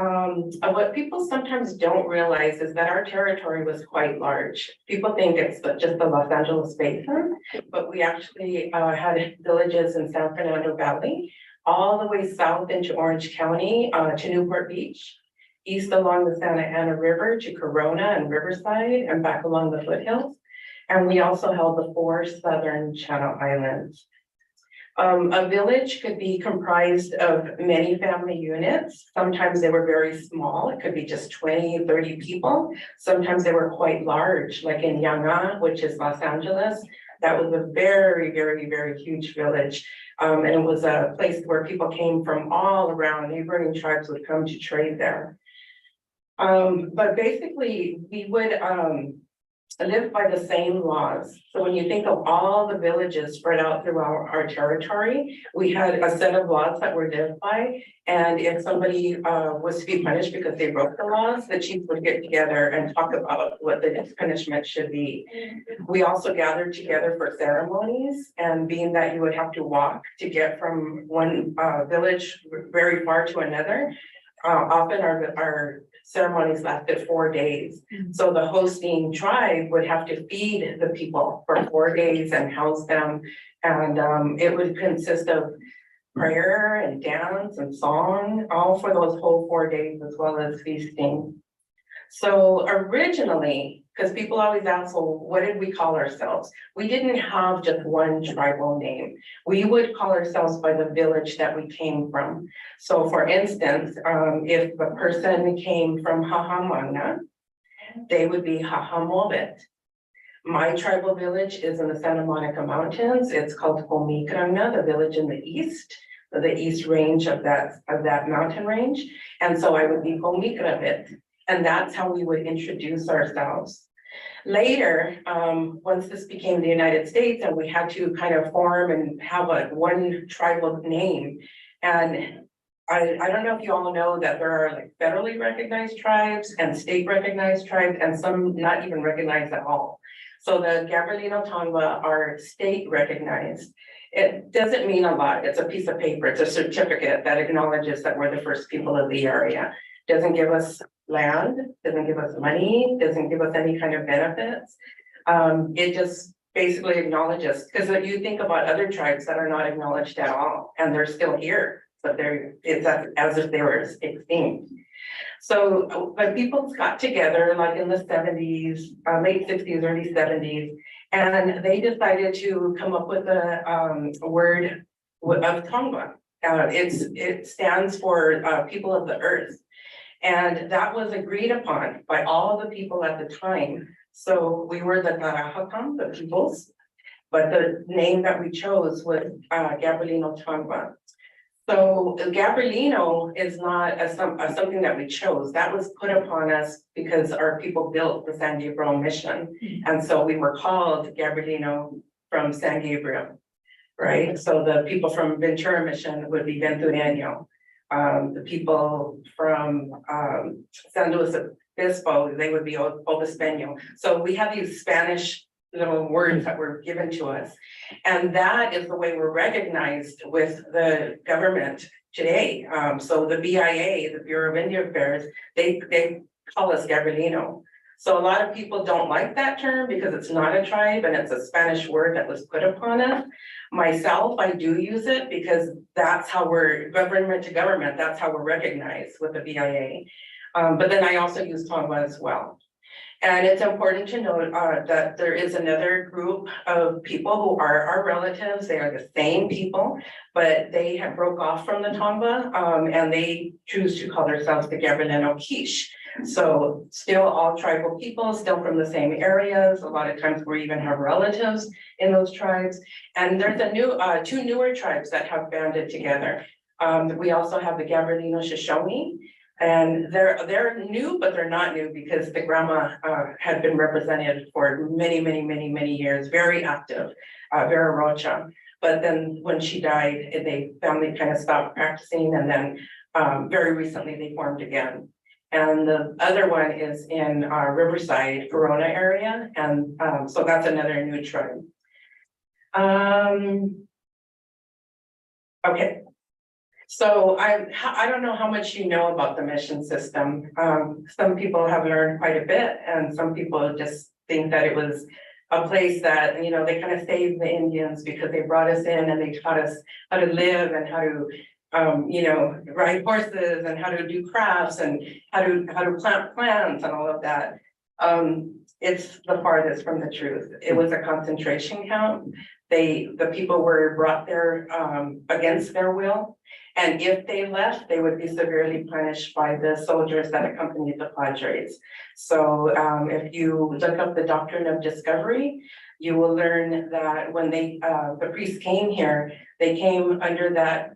what people sometimes don't realize is that our territory was quite large. People think it's just the Los Angeles Basin, but we actually had villages in San Fernando Valley, all the way south into Orange County to Newport Beach, east along the Santa Ana River to Corona and Riverside, and back along the foothills. And we also held the 4 southern Channel Islands. A village could be comprised of many family units. Sometimes they were very small. It could be just 20, 30 people. Sometimes they were quite large, like in Yanga, which is Los Angeles. That was a very, very, very huge village. And it was a place where people came from all around. Neighboring tribes would come to trade there. But basically, we would live by the same laws. So when you think of all the villages spread out throughout our territory, we had a set of laws that were lived by. And if somebody was to be punished because they broke the laws, the chiefs would get together and talk about what the punishment should be. We also gathered together for ceremonies, and being that you would have to walk to get from one village very far to another, often our ceremonies lasted 4 days. So the hosting tribe would have to feed the people for 4 days and house them. And it would consist of prayer and dance and song, all for those whole 4 days, as well as feasting. So originally, because people always ask, well, what did we call ourselves? We didn't have just one tribal name. We would call ourselves by the village that we came from. So for instance, if the person came from Hahamana, they would be Hahamobet. My tribal village is in the Santa Monica Mountains. It's called Homikranga, the village in the east range of that mountain range. And so I would be Homikravit. And that's how we would introduce ourselves. Later, once this became the United States and we had to kind of form and have one tribal name. And I don't know if you all know that there are like federally recognized tribes and state recognized tribes, and some not even recognized at all. So the Gabrielino Tongva are state recognized. It doesn't mean a lot. It's a piece of paper. It's a certificate that acknowledges that we're the first people of the area. Doesn't give us land, doesn't give us money, doesn't give us any kind of benefits. It just basically acknowledges, because if you think about other tribes that are not acknowledged at all, and they're still here, but it's as if they were extinct. So when people got together, like in the 70s, late 60s, early 70s, and they decided to come up with a word of Tongva. It stands for people of the earth. And that was agreed upon by all the people at the time. So we were the Karahatam, the peoples, but the name that we chose was Gabrielino Tongva. So Gabrielino is not something that we chose. That was put upon us because our people built the San Gabriel mission. And so we were called Gabrielino from San Gabriel, right? So the people from Ventura mission would be Ventureño. The people from San Luis Obispo, they would be Obispeño. So we have these Spanish little words that were given to us. And that is the way we're recognized with the government today. So the BIA, the Bureau of Indian Affairs, they call us Gabrielino. So a lot of people don't like that term because it's not a tribe and it's a Spanish word that was put upon us. Myself, I do use it because that's how we're government to government. That's how we're recognized with the BIA. But then I also use Tongva as well. And it's important to note that there is another group of people who are our relatives. They are the same people, but they have broke off from the Tongva and they choose to call themselves the Gabrielino Quiche. So still all tribal people, still from the same areas. A lot of times we even have relatives in those tribes. And there's a new, two newer tribes that have banded together. We also have the Gabardino Shoshone. And they're new, but they're not new because the grandma had been represented for many years, very active, Vera Rocha. But then when she died, they family kind of stopped practicing, and then very recently they formed again. And the other one is in Riverside, Corona area, and so that's another new tribe. Okay. So I don't know how much you know about the mission system. Some people have learned quite a bit, and some people just think that it was a place that, you know, they kind of saved the Indians because they brought us in and they taught us how to live and how to, you know, ride horses and how to do crafts and how to plant plants and all of that. It's the farthest from the truth. It was a concentration camp. The people were brought there against their will. And if they left, they would be severely punished by the soldiers that accompanied the Padres. So if you look up the doctrine of discovery, you will learn that when the priests came here, they came under that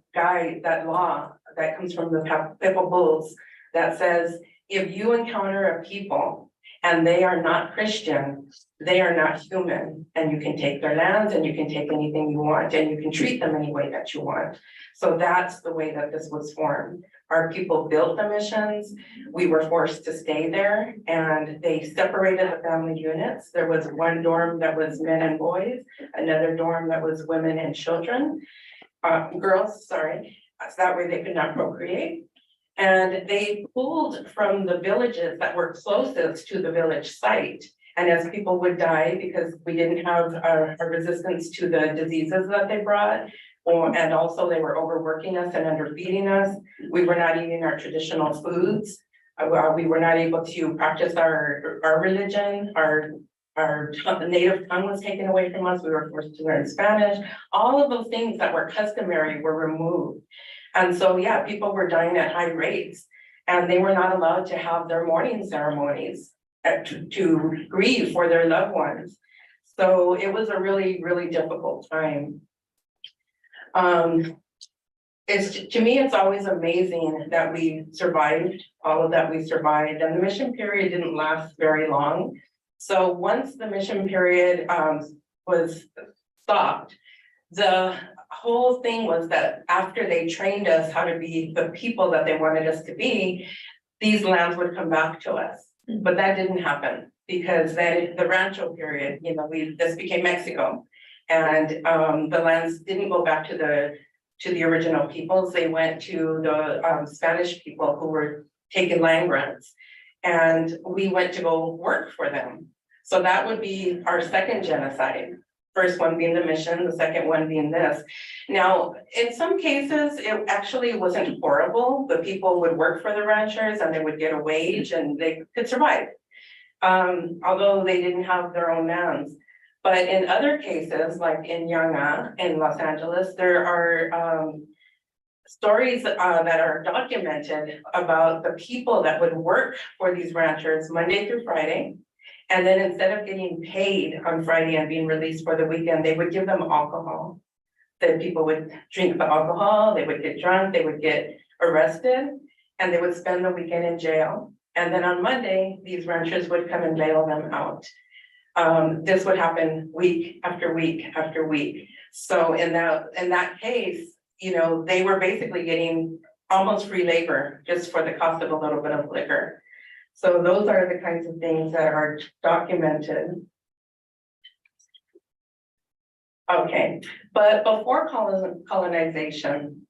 law that comes from the papal bulls that says, if you encounter a people and they are not Christian, they are not human, and you can take their lands and you can take anything you want and you can treat them any way that you want. So that's the way that this was formed. Our people built the missions. We were forced to stay there, and they separated the family units. There was one dorm that was men and boys, another dorm that was women and children, girls, sorry. So that way they could not procreate. And they pulled from the villages that were closest to the village site. And as people would die because we didn't have a resistance to the diseases that they brought, and also they were overworking us and underfeeding us. We were not eating our traditional foods. We were not able to practice our religion. Our native tongue was taken away from us. We were forced to learn Spanish. All of those things that were customary were removed. And so, yeah, people were dying at high rates, and they were not allowed to have their mourning ceremonies to grieve for their loved ones. So it was a really difficult time. To me, it's always amazing that we survived all of that we survived, and the mission period didn't last very long. So once the mission period was stopped, the whole thing was that after they trained us how to be the people that they wanted us to be, these lands would come back to us. But that didn't happen because then the Rancho period, you know, this became Mexico, and the lands didn't go back to the original peoples. They went to the Spanish people who were taking land grants, and we went to go work for them. So that would be our second genocide. First one being the mission, the second one being this. Now, in some cases, it actually wasn't horrible. The people would work for the ranchers and they would get a wage and they could survive. Although they didn't have their own lands. But in other cases, like in Yanga in Los Angeles, there are stories that are documented about the people that would work for these ranchers Monday through Friday. And then instead of getting paid on Friday and being released for the weekend, they would give them alcohol. The people would drink the alcohol, they would get drunk, they would get arrested, and they would spend the weekend in jail. And then on Monday, these ranchers would come and bail them out. This would happen week after week after week. So in that case, you know, they were basically getting almost free labor just for the cost of a little bit of liquor. So those are the kinds of things that are documented. Okay, but before colonization,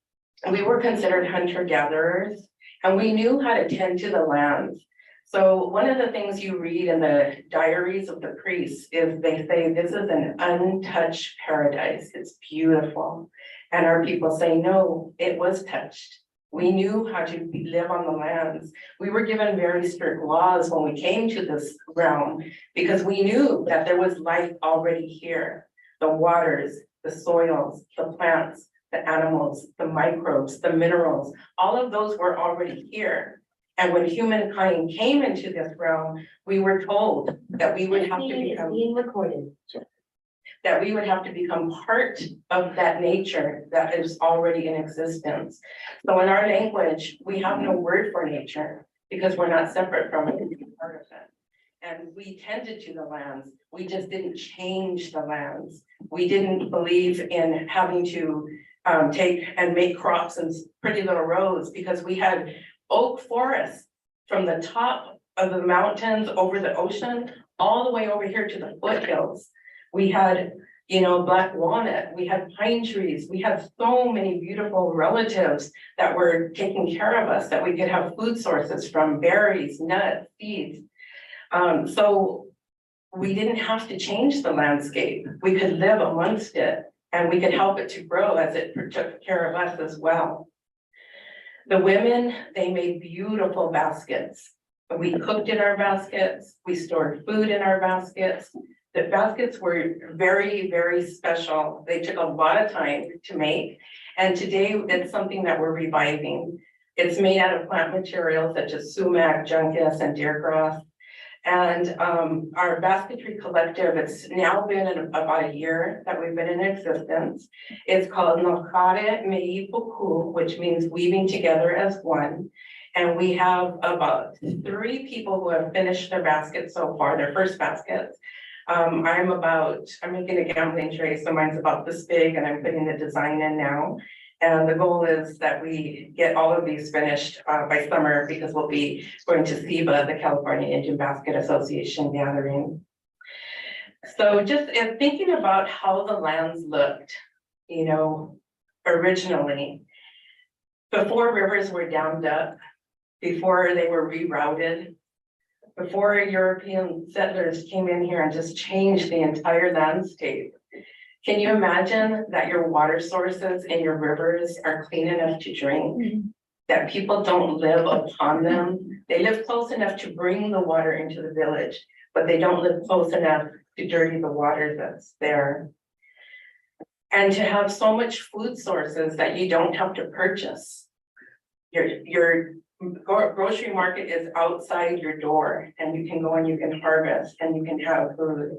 we were considered hunter-gatherers, and we knew how to tend to the lands. So one of the things you read in the diaries of the priests is they say this is an untouched paradise. It's beautiful. And our people say, no, it was touched. We knew how to live on the lands. We were given very strict laws when we came to this realm because we knew that there was life already here. The waters, the soils, the plants, the animals, the microbes, the minerals, all of those were already here. And when humankind came into this realm, we were told that we would have to become. Being recorded. That we would have to become part of that nature that is already in existence. So in our language, we have no word for nature because we're not separate from it, we're part of it. And we tended to the lands, we just didn't change the lands. We didn't believe in having to take and make crops and pretty little roads because we had oak forests from the top of the mountains over the ocean, all the way over here to the foothills. We had, you know, black walnut, we had pine trees, we had so many beautiful relatives that were taking care of us, that we could have food sources from berries, nuts, seeds. So we didn't have to change the landscape. We could live amongst it and we could help it to grow as it took care of us as well. The women, they made beautiful baskets. We cooked in our baskets, we stored food in our baskets. The baskets were very, very special. They took a lot of time to make. And today it's something that we're reviving. It's made out of plant materials such as sumac, juncus, and deergrass. And our basketry collective, it's now been about a year that we've been in existence. It's called Nokare Meipuku, which means weaving together as one. And we have about 3 people who have finished their baskets so far, their first baskets. I'm making a gambling tray, so mine's about this big and I'm putting the design in now. And the goal is that we get all of these finished by summer because we'll be going to SEBA, the California Indian Basket Association gathering. So just thinking about how the lands looked, you know, originally, before rivers were dammed up, before they were rerouted, before European settlers came in here and just changed the entire landscape. Can you imagine that your water sources and your rivers are clean enough to drink? That people don't live upon them? They live close enough to bring the water into the village, but they don't live close enough to dirty the water that's there. And to have so much food sources that you don't have to purchase. Your grocery market is outside your door and you can go and you can harvest and you can have food.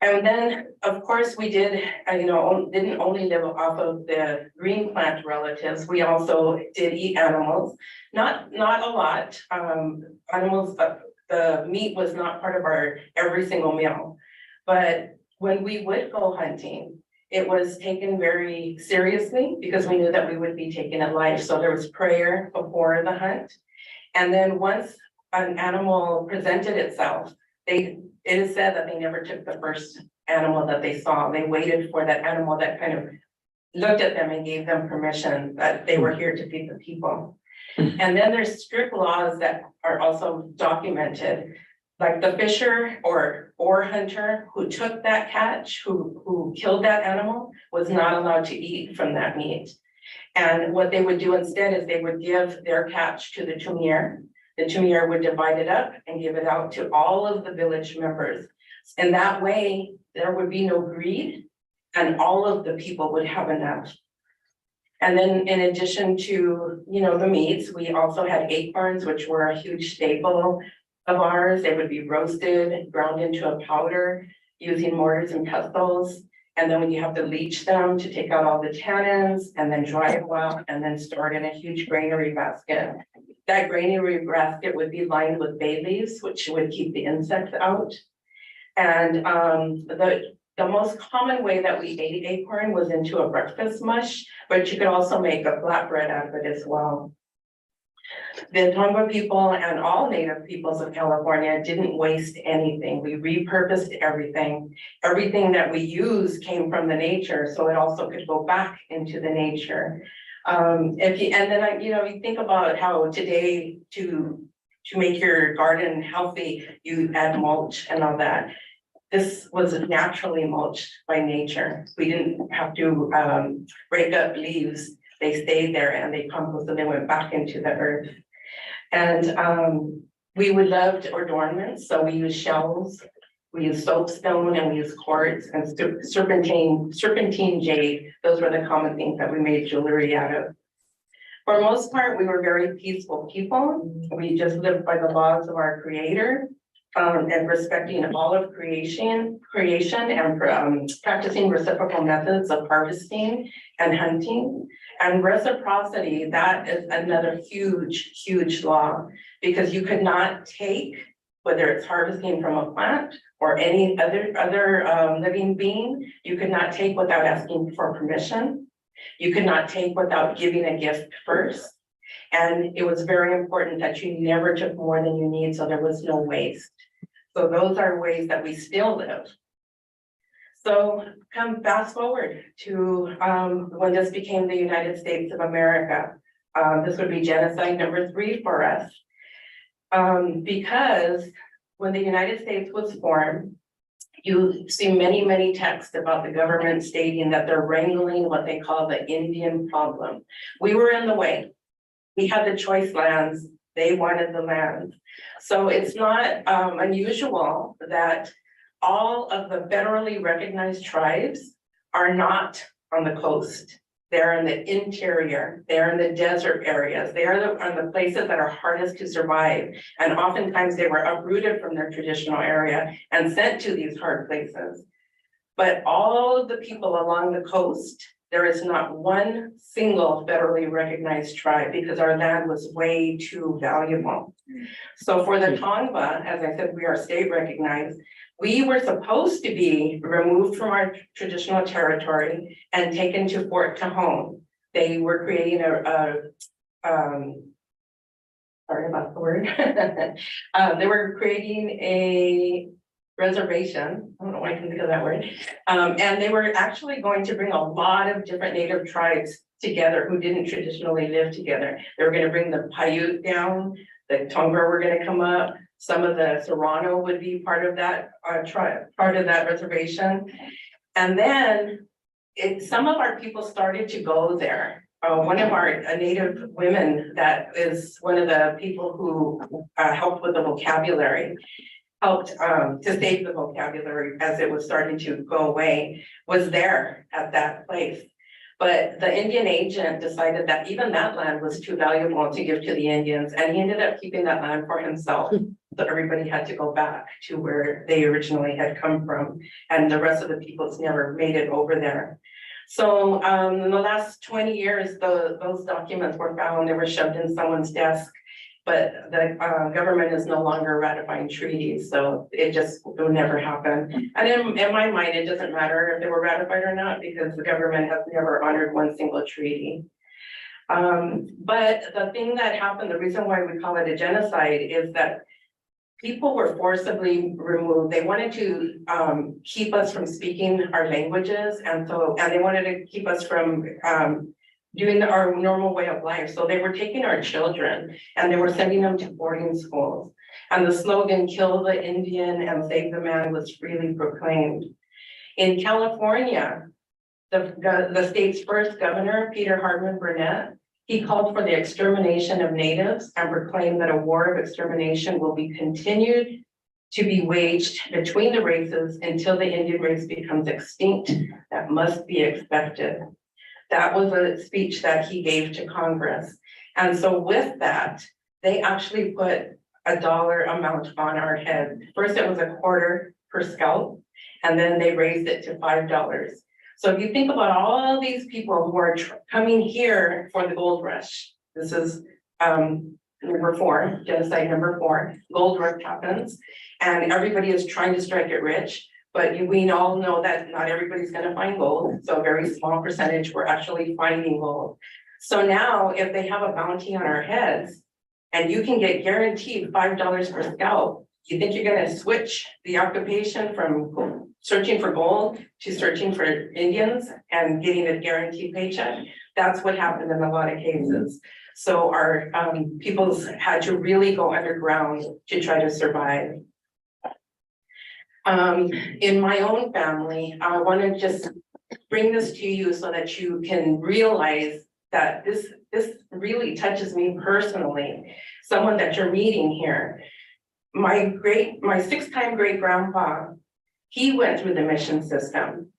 And then, of course, we did, didn't only live off of the green plant relatives, we also did eat animals. Not a lot, animals, but the meat was not part of our every single meal. But when we would go hunting, it was taken very seriously because we knew that we would be taken alive. So there was prayer before the hunt. And then once an animal presented itself, it is said that they never took the first animal that they saw. They waited for that animal that kind of looked at them and gave them permission that they were here to feed the people. And then there's strict laws that are also documented, like the fisher or hunter who took that catch, who killed that animal, was not allowed to eat from that meat. And what they would do instead is they would give their catch to the tumir. The tumir would divide it up and give it out to all of the village members. And that way, there would be no greed and all of the people would have enough. And then in addition to, the meats, we also had acorns, which were a huge staple of ours. They would be roasted, ground into a powder using mortars and pestles. And then when you have to leach them to take out all the tannins and then dry it well and then store it in a huge granary basket. That granary basket would be lined with bay leaves, which would keep the insects out. And the most common way that we ate acorn was into a breakfast mush, but you could also make a flatbread out of it as well. The Tonga people and all Native peoples of California didn't waste anything. We repurposed everything. Everything that we use came from the nature, so it also could go back into the nature. You think about how today to make your garden healthy, you add mulch and all that. This was naturally mulched by nature. We didn't have to break up leaves. They stayed there and they composted and they went back into the earth. And we would love adornments, so we use shells, we use soapstone, and we use quartz and serpentine jade. Those were the common things that we made jewelry out of. For most part, we were very peaceful people. We just lived by the laws of our creator. And respecting all of creation and practicing reciprocal methods of harvesting and hunting. And reciprocity, that is another huge law, because you could not take, whether it's harvesting from a plant or any other living being, you could not take without asking for permission. You could not take without giving a gift first. And it was very important that you never took more than you need, so there was no waste. So those are ways that we still live. So come fast forward to when this became the United States of America. This would be genocide number 3 for us. Because when the United States was formed, you see many texts about the government stating that they're wrangling what they call the Indian problem. We were in the way. We had the choice lands. They wanted the land. So it's not unusual that all of the federally recognized tribes are not on the coast. They're in the interior, they're in the desert areas, they are on the places that are hardest to survive. And oftentimes they were uprooted from their traditional area and sent to these hard places. But all of the people along the coast, there is not one single federally recognized tribe because our land was way too valuable. So for the Tongva, as I said, we are state recognized. We were supposed to be removed from our traditional territory and taken to Fort Cajon. They were creating sorry about the word. They were creating a reservation. I don't know why I can think of that word. And they were actually going to bring a lot of different native tribes together who didn't traditionally live together. They were going to bring the Paiute down, the Tongva were going to come up. Some of the Serrano would be part of that part of that reservation. And then some of our people started to go there. One of our native women that is one of the people who helped with the vocabulary, helped to save the vocabulary as it was starting to go away, was there at that place. But the Indian agent decided that even that land was too valuable to give to the Indians, and he ended up keeping that land for himself. So everybody had to go back to where they originally had come from, and the rest of the peoples never made it over there. So in the last 20 years, those documents were found, they were shoved in someone's desk, but the government is no longer ratifying treaties, so it will never happen. And in my mind, it doesn't matter if they were ratified or not, because the government has never honored one single treaty. But the thing that happened, the reason why we call it a genocide is that people were forcibly removed. They wanted to keep us from speaking our languages, and they wanted to keep us from doing our normal way of life. So they were taking our children and they were sending them to boarding schools. And the slogan, "Kill the Indian and save the man," was freely proclaimed. In California, the state's first governor, Peter Hardman Burnett, he called for the extermination of natives and proclaimed that a war of extermination will be continued to be waged between the races until the Indian race becomes extinct. That must be expected. That was a speech that he gave to Congress. And so with that, they actually put a dollar amount on our head. First, it was $0.25 per scalp, and then they raised it to $5. So if you think about all these people who are coming here for the gold rush, this is number 4, genocide number 4, gold rush happens, and everybody is trying to strike it rich. But we all know that not everybody's going to find gold. So a very small percentage were actually finding gold. So now if they have a bounty on our heads and you can get guaranteed $5 per scalp, you think you're going to switch the occupation from searching for gold to searching for Indians and getting a guaranteed paycheck? That's what happened in a lot of cases. So our peoples had to really go underground to try to survive. In my own family, I want to just bring this to you so that you can realize that this really touches me personally, someone that you're meeting here. My 6-time great grandpa, he went through the mission system,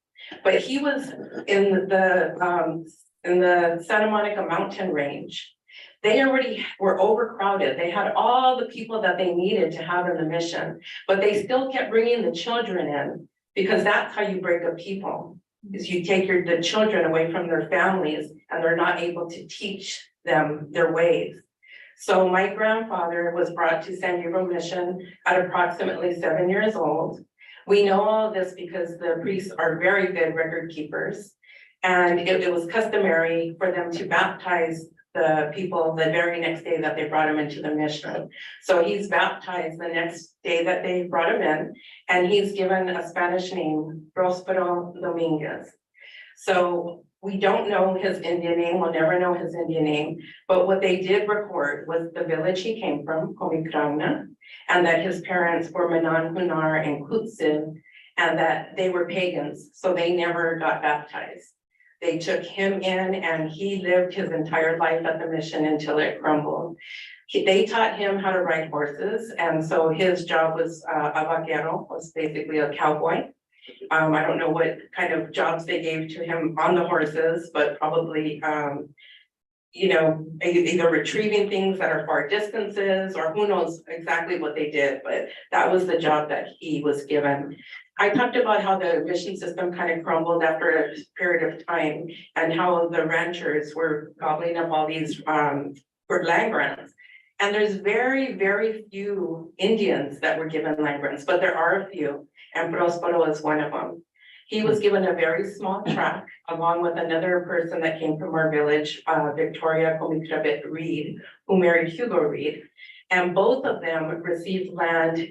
but he was in the Santa Monica mountain range. They already were overcrowded. They had all the people that they needed to have in the mission, but they still kept bringing the children in because that's how you break up people. Is you take the children away from their families and they're not able to teach them their ways. So my grandfather was brought to San Diego Mission at approximately 7 years old. We know all this because the priests are very good record keepers. And it was customary for them to baptize the people the very next day that they brought him into the mission. So he's baptized the next day that they brought him in, and he's given a Spanish name, Prospero Dominguez. So we don't know his Indian name, we'll never know his Indian name, but what they did record was the village he came from, Comicragna, and that his parents were Manan Hunar and Kutsin, and that they were pagans, so they never got baptized. They took him in and he lived his entire life at the mission until it crumbled. They taught him how to ride horses, and so his job was a vaquero, was basically a cowboy. I don't know what kind of jobs they gave to him on the horses, but probably you know, either retrieving things that are far distances or who knows exactly what they did, but that was the job that he was given. I talked about how the mission system kind of crumbled after a period of time and how the ranchers were gobbling up all these for land grants. And there's very, very few Indians that were given land grants, but there are a few, and Prospero is one of them. He was given a very small tract along with another person that came from our village, Victoria Comicrabet Reed, who married Hugo Reed. And both of them received land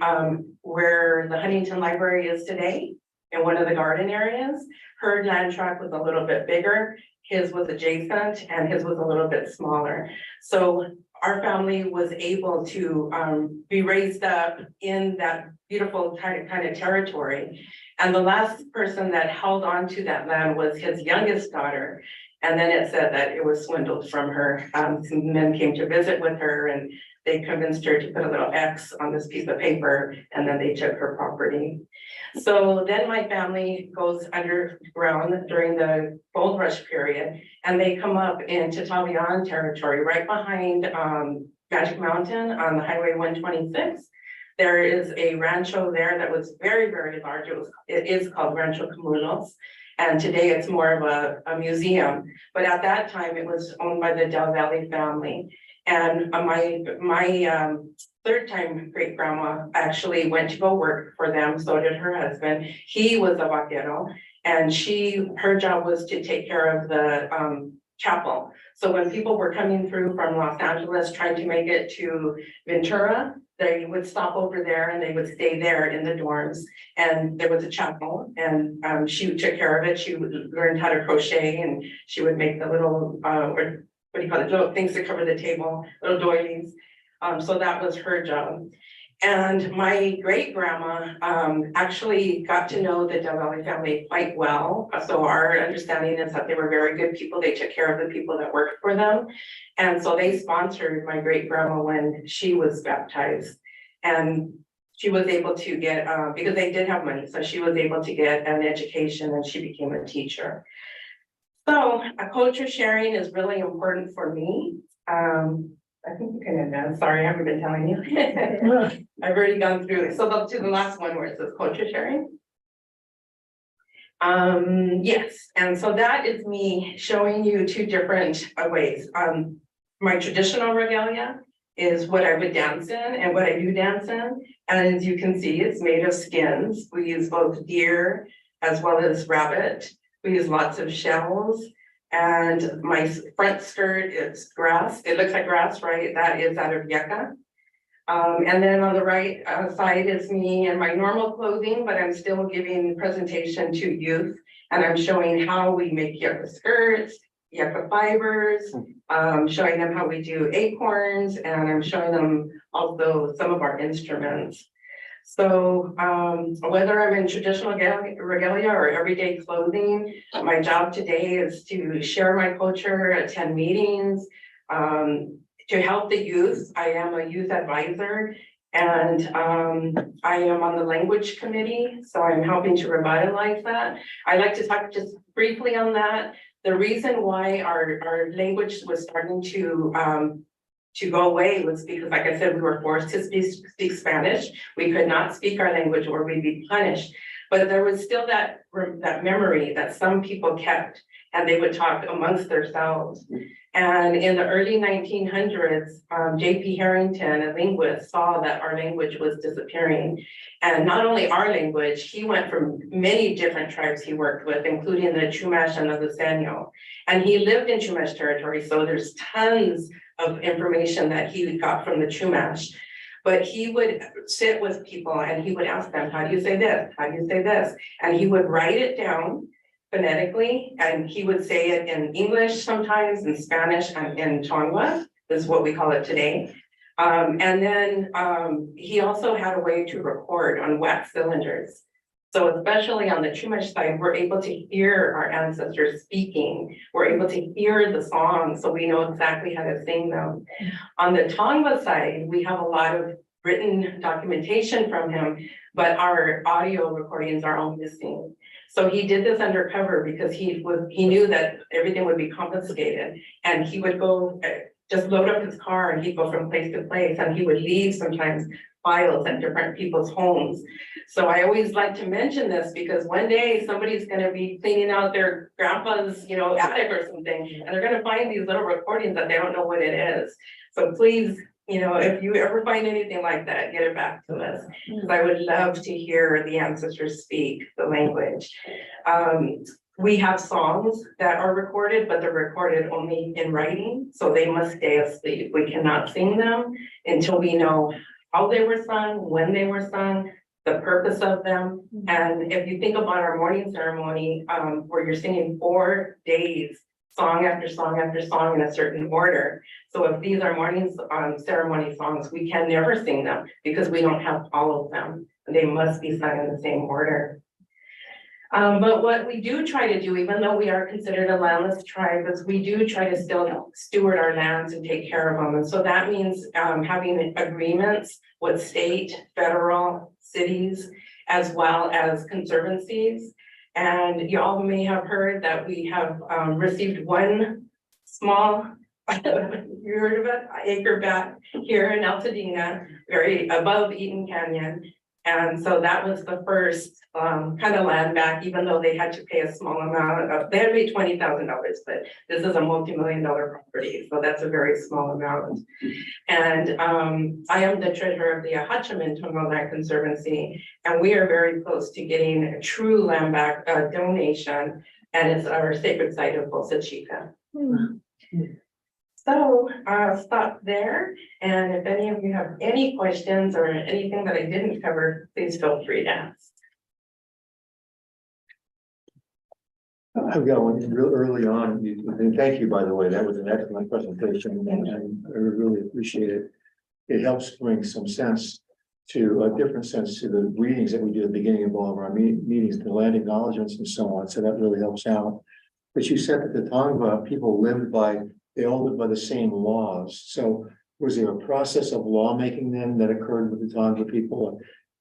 where the Huntington Library is today, in one of the garden areas. Her land tract was a little bit bigger, his was adjacent, and his was a little bit smaller. So our family was able to be raised up in that beautiful kind of territory. And the last person that held on to that land was his youngest daughter. And then it said that it was swindled from her. Some men came to visit with her and they convinced her to put a little X on this piece of paper, and then they took her property. So then my family goes underground during the gold rush period, and they come up into Tavian territory, right behind Magic Mountain on the Highway 126. There is a rancho there that was very, very large. It is called Rancho Camulos. And today it's more of a museum. But at that time, it was owned by the Del Valle family. And my third time great grandma actually went to go work for them. So did her husband. He was a vaquero, and her job was to take care of the chapel. So when people were coming through from Los Angeles trying to make it to Ventura, they would stop over there and they would stay there in the dorms. And there was a chapel, and she took care of it. She learned how to crochet, and she would make the little what do you call it, little things to cover the table, little doilies. So that was her job. And my great grandma actually got to know the Del Valle family quite well. So our understanding is that they were very good people. They took care of the people that worked for them. And so they sponsored my great grandma when she was baptized. And she was able to get, because they did have money, so she was able to get an education and she became a teacher. So a culture sharing is really important for me. I think you can advance. Sorry, I haven't been telling you. I've already gone through it. So to the last one where it says culture sharing. Yes, and so that is me showing you two different ways. My traditional regalia is what I would dance in and what I do dance in. And as you can see, it's made of skins. We use both deer as well as rabbit. We use lots of shells, and my front skirt is grass. It looks like grass, right? That is out of yucca. And then on the right side is me in my normal clothing, but I'm still giving presentation to youth. And I'm showing how we make yucca skirts, yucca fibers, showing them how we do acorns, and I'm showing them also some of our instruments. So whether I'm in traditional regalia or everyday clothing, my job today is to share my culture, attend meetings, to help the youth. I am a youth advisor, and I am on the language committee, so I'm helping to revitalize that. I'd like to talk just briefly on that. The reason why our language was starting to to go away was because, like I said, we were forced to speak Spanish. We could not speak our language or we'd be punished. But there was still that memory that some people kept, and they would talk amongst themselves. And in the early 1900s, J.P. Harrington, a linguist, saw that our language was disappearing. And not only our language, he went from many different tribes he worked with, including the Chumash and the Luiseño. And he lived in Chumash territory, so there's tons of information that he got from the Chumash. But he would sit with people and he would ask them, how do you say this? How do you say this? And he would write it down phonetically, and he would say it in English sometimes, in Spanish, and in Tongva, is what we call it today. And then he also had a way to record on wax cylinders. So especially on the Chumash side, we're able to hear our ancestors speaking. We're able to hear the songs, so we know exactly how to sing them. On the Tongva side, we have a lot of written documentation from him, but our audio recordings are all missing. So he did this undercover because he knew that everything would be confiscated, and he would go just load up his car and he'd go from place to place, and he would leave sometimes files at different people's homes. So I always like to mention this because one day somebody's gonna be cleaning out their grandpa's, attic or something, and they're gonna find these little recordings that they don't know what it is. So please, if you ever find anything like that, get it back to us, because I would love to hear the ancestors speak the language. We have songs that are recorded, but they're recorded only in writing, so they must stay asleep. We cannot sing them until we know how they were sung, when they were sung, the purpose of them. And if you think about our morning ceremony, where you're singing 4 days, song after song after song in a certain order. So if these are morning ceremony songs, we can never sing them because we don't have all of them. They must be sung in the same order. But what we do try to do, even though we are considered a landless tribe, is we do try to still steward our lands and take care of them. And so that means having agreements with state, federal, cities, as well as conservancies. And you all may have heard that we have received one small, you heard of it, acre back here in Altadena, very above Eaton Canyon. And so that was the first kind of land back, even though they had to pay a small amount of, they had to pay $20,000, but this is a multi-million-dollar property, so that's a very small amount. And I am the treasurer of the Ahachamin Tonga Land Conservancy, and we are very close to getting a true land back donation, and it's our sacred site of Bolsa Chica. So I'll stop there, and if any of you have any questions or anything that I didn't cover, please feel free to ask. I've got one real early on, and thank you, by the way, that was an excellent presentation, and I really appreciate it. It helps bring some sense to a different sense to the readings that we do at the beginning of all of our meetings, the land acknowledgements and so on, so that really helps out. But you said that the Tongva people lived by, they all lived by the same laws, so was there a process of lawmaking then that occurred with the Tongva people?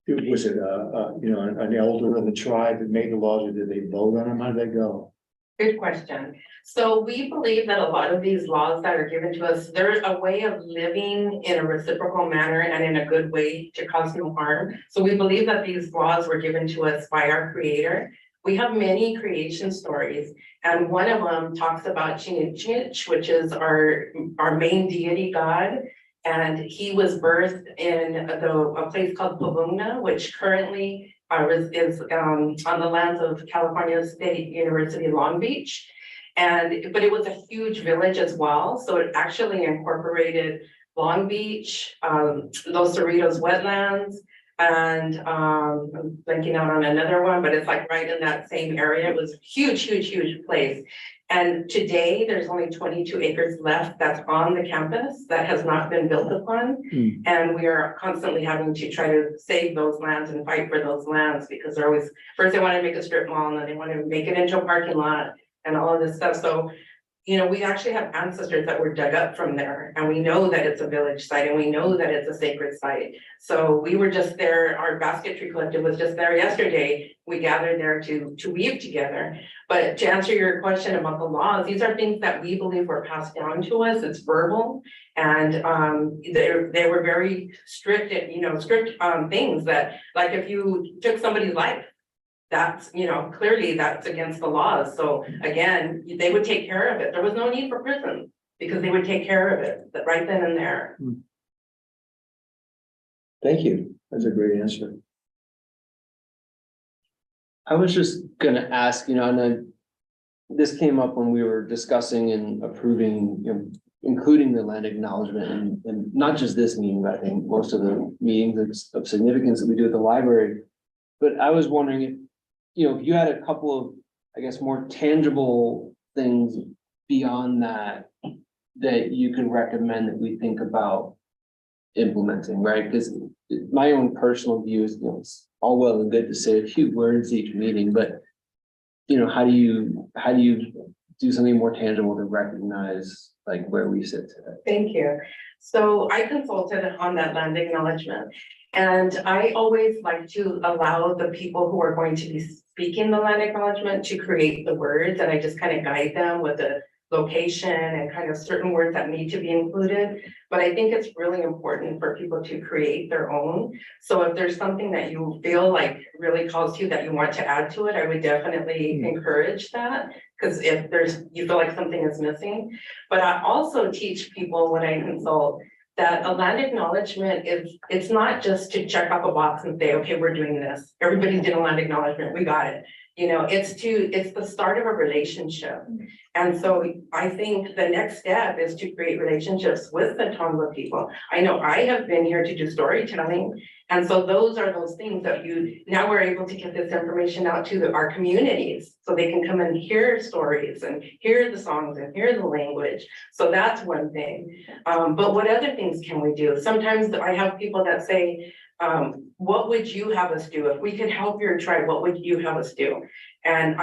Was it an elder in the tribe that made the laws, or did they vote on them? How did they go? Good question. So we believe that a lot of these laws that are given to us, they're a way of living in a reciprocal manner and in a good way to cause no harm. So we believe that these laws were given to us by our creator. We have many creation stories, and one of them talks about Chinich, which is our main deity god. And he was birthed in a place called Pavuna, which currently is on the lands of California State University, Long Beach. But it was a huge village as well. So it actually incorporated Long Beach, Los Cerritos wetlands, and I'm blanking out on another one, but it's like right in that same area. It was a huge, huge, huge place. And today there's only 22 acres left that's on the campus that has not been built upon. And we are constantly having to try to save those lands and fight for those lands, because they're always, first they want to make a strip mall, and then they want to make it into a parking lot and all of this stuff. So you know, we actually have ancestors that were dug up from there, and we know that it's a village site, and we know that it's a sacred site. So we were just there, our basketry collective was just there yesterday. We gathered there to weave together. But to answer your question about the laws, these are things that we believe were passed down to us. It's verbal. And they were very strict, strict things that, like, if you took somebody's life, that's, clearly that's against the laws. So again, they would take care of it. There was no need for prison because they would take care of it right then and there. Thank you. That's a great answer. I was just gonna ask, and then this came up when we were discussing and approving, including the land acknowledgement and not just this meeting, but I think most of the meetings of significance that we do at the library. But I was wondering if, if you had a couple of, I guess, more tangible things beyond that, that you can recommend that we think about implementing, right? Because my own personal view is, it's all well and good to say a few words each meeting, but how do you do something more tangible to recognize like where we sit today? Thank you. So I consulted on that land acknowledgement, and I always like to allow the people who are going to be speaking the land acknowledgement to create the words, and I just kind of guide them with the location and kind of certain words that need to be included. But I think it's really important for people to create their own. So if there's something that you feel like really calls to you that you want to add to it, I would definitely encourage that. Because if you feel like something is missing. But I also teach people when I consult that a land acknowledgement it's not just to check off a box and say, okay, we're doing this. Everybody did a land acknowledgement, we got it. It's the start of a relationship. And so I think the next step is to create relationships with the Tongva people. I know I have been here to do storytelling. And so those are those things that now we're able to get this information out to our communities so they can come and hear stories and hear the songs and hear the language. So that's one thing. But what other things can we do? Sometimes I have people that say, what would you have us do? If we could help your tribe, what would you have us do? And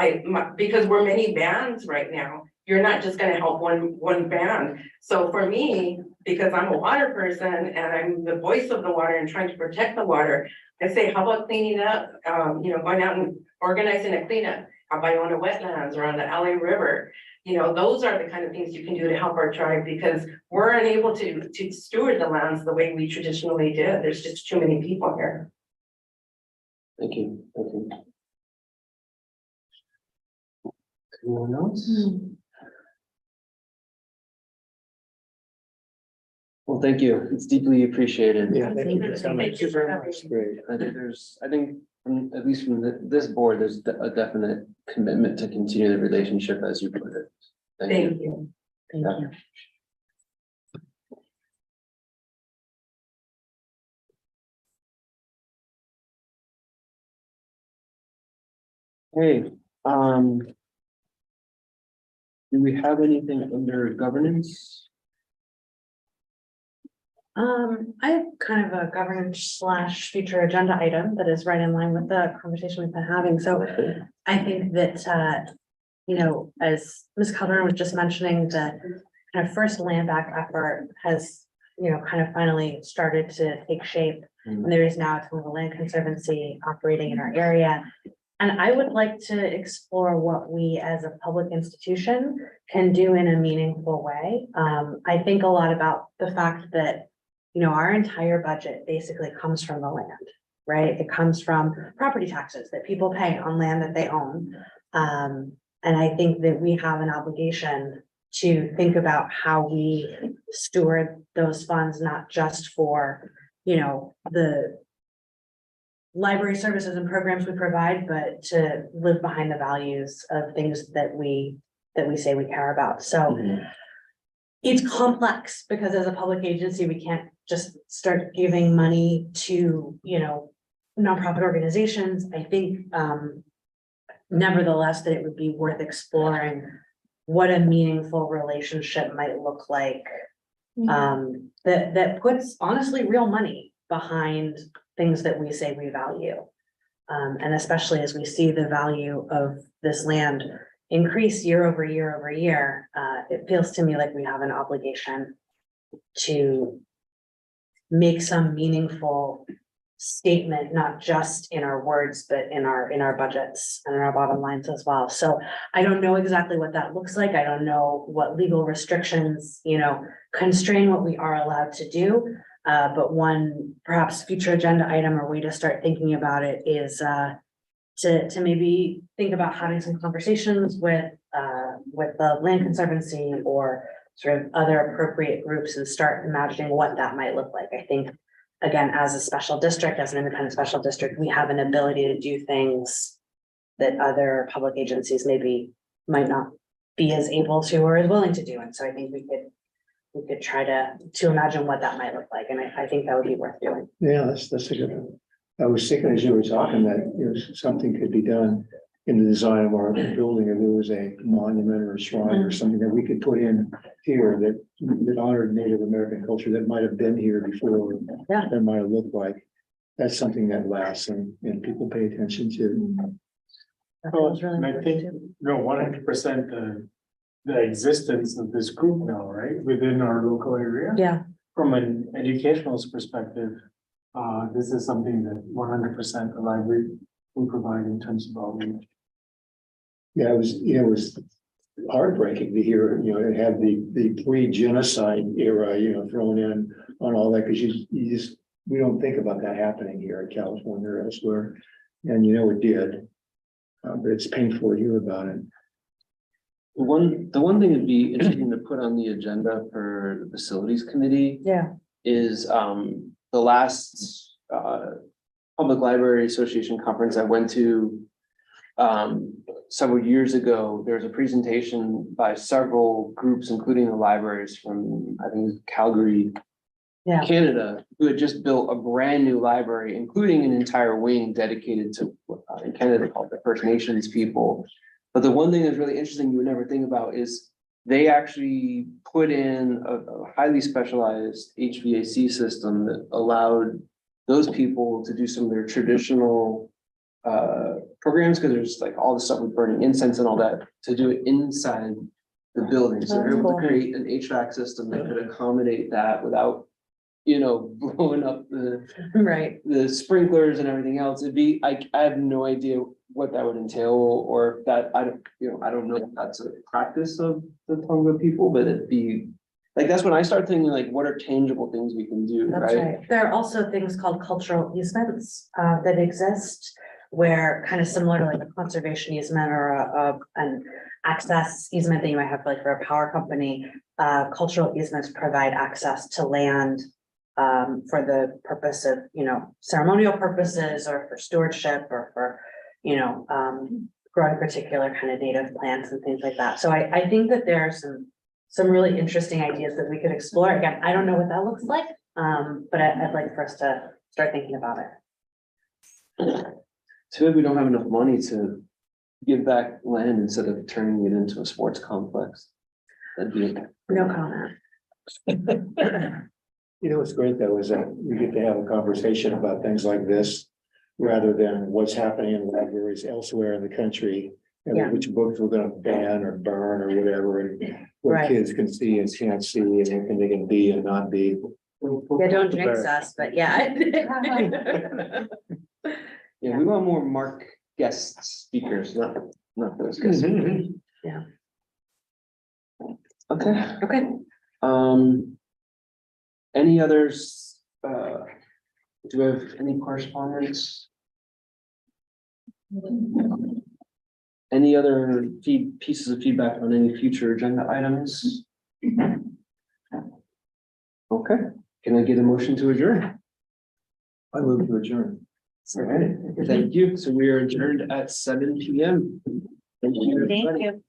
because we're many bands right now, you're not just gonna help one band. So for me, because I'm a water person and I'm the voice of the water and trying to protect the water, I say, how about cleaning up, going out and organizing a cleanup out by on the wetlands or on the LA River. Those are the kind of things you can do to help our tribe because we're unable to steward the lands the way we traditionally did. There's just too many people here. Thank you. Thank you. Anyone else? Well, thank you. It's deeply appreciated. Yeah, thank you so much. Thank you very much. That's great. I think at least from this board, there's a definite commitment to continue the relationship as you put it. Thank you. Thank you. Hey, do we have anything under governance? I have kind of a governance / future agenda item that is right in line with the conversation we've been having. So I think that, as Ms. Calderon was just mentioning, the kind of first land back effort has, kind of finally started to take shape. And there is now a Tongva Land Conservancy operating in our area. And I would like to explore what we as a public institution can do in a meaningful way. I think a lot about the fact that, our entire budget basically comes from the land, right? It comes from property taxes that people pay on land that they own. And I think that we have an obligation to think about how we steward those funds, not just for, the library services and programs we provide, but to live behind the values of things that we say we care about. So it's complex because as a public agency, we can't just start giving money to, nonprofit organizations. I think nevertheless that it would be worth exploring what a meaningful relationship might look like. That puts honestly real money behind things that we say we value. And especially as we see the value of this land increase year over year over year, it feels to me like we have an obligation to make some meaningful statement, not just in our words, but in our budgets and in our bottom lines as well. So I don't know exactly what that looks like. I don't know what legal restrictions, constrain what we are allowed to do. But one perhaps future agenda item or way to start thinking about it is to maybe think about having some conversations with the Land Conservancy or sort of other appropriate groups and start imagining what that might look like. I think, again, as a special district, as an independent special district, we have an ability to do things that other public agencies maybe might not be as able to or as willing to do. And so I think we could try to imagine what that might look like. And I think that would be worth doing. Yeah, that's a good one. I was thinking as you were talking that, something could be done in the design of our building, if there was a monument or a shrine or something that we could put in here that honored Native American culture that might have been here before. Yeah. That might have looked like, that's something that lasts and people pay attention to. That Well, feels really and I important think, too. 100% the existence of this group now, right, within our local area. Yeah, From an educational perspective, this is something that 100% the library will provide in terms of outreach. Yeah, it was heartbreaking to hear, it had the pre-genocide era, thrown in on all that, because we don't think about that happening here in California or elsewhere. And it did. But it's painful to hear about it. The one thing that'd be interesting to put on the agenda for the facilities committee yeah, is the last Public Library Association conference I went to several years ago. There was a presentation by several groups, including the libraries from, I think it was Calgary, yeah. Canada, who had just built a brand new library, including an entire wing dedicated to in Canada called the First Nations people. But the one thing that's really interesting you would never think about is they actually put in a highly specialized HVAC system that allowed those people to do some of their traditional programs, because there's like all the stuff with burning incense and all that, to do it inside the building. So they're able to create an HVAC system that could accommodate that without, blowing up Right. the sprinklers and everything else. I have no idea what that would entail, or if that, I don't know if that's a practice of the Tonga people, but it'd be like, that's when I start thinking like, what are tangible things we can do, That's right? right. There are also things called cultural easements that exist, where kind of similar to like a conservation easement or an access easement that you might have like for a power company. Cultural easements provide access to land for the purpose of, ceremonial purposes or for stewardship or for, growing particular kind of native plants and things like that. So I think that there are some really interesting ideas that we could explore. Again, I don't know what that looks like, but I'd like for us to start thinking about it. Too bad we don't have enough money to give back land instead of turning it into a sports complex. That'd be. No comment. What's great though is that we get to have a conversation about things like this rather than what's happening in libraries elsewhere in the country. And Yeah. which books we're gonna ban or burn or whatever, and what Right. kids can see and can't see, and anything they can be and not be. Yeah, don't jinx us, but yeah. Yeah, we want more Mark guest speakers, not those guest speakers. Yeah. Okay, Okay. any others, do we have any correspondence? Any other pieces of feedback on any future agenda items? Okay, can I get a motion to adjourn? I move to adjourn. All right, thank you. So we are adjourned at 7 p.m. Thank you. Thank everybody. you.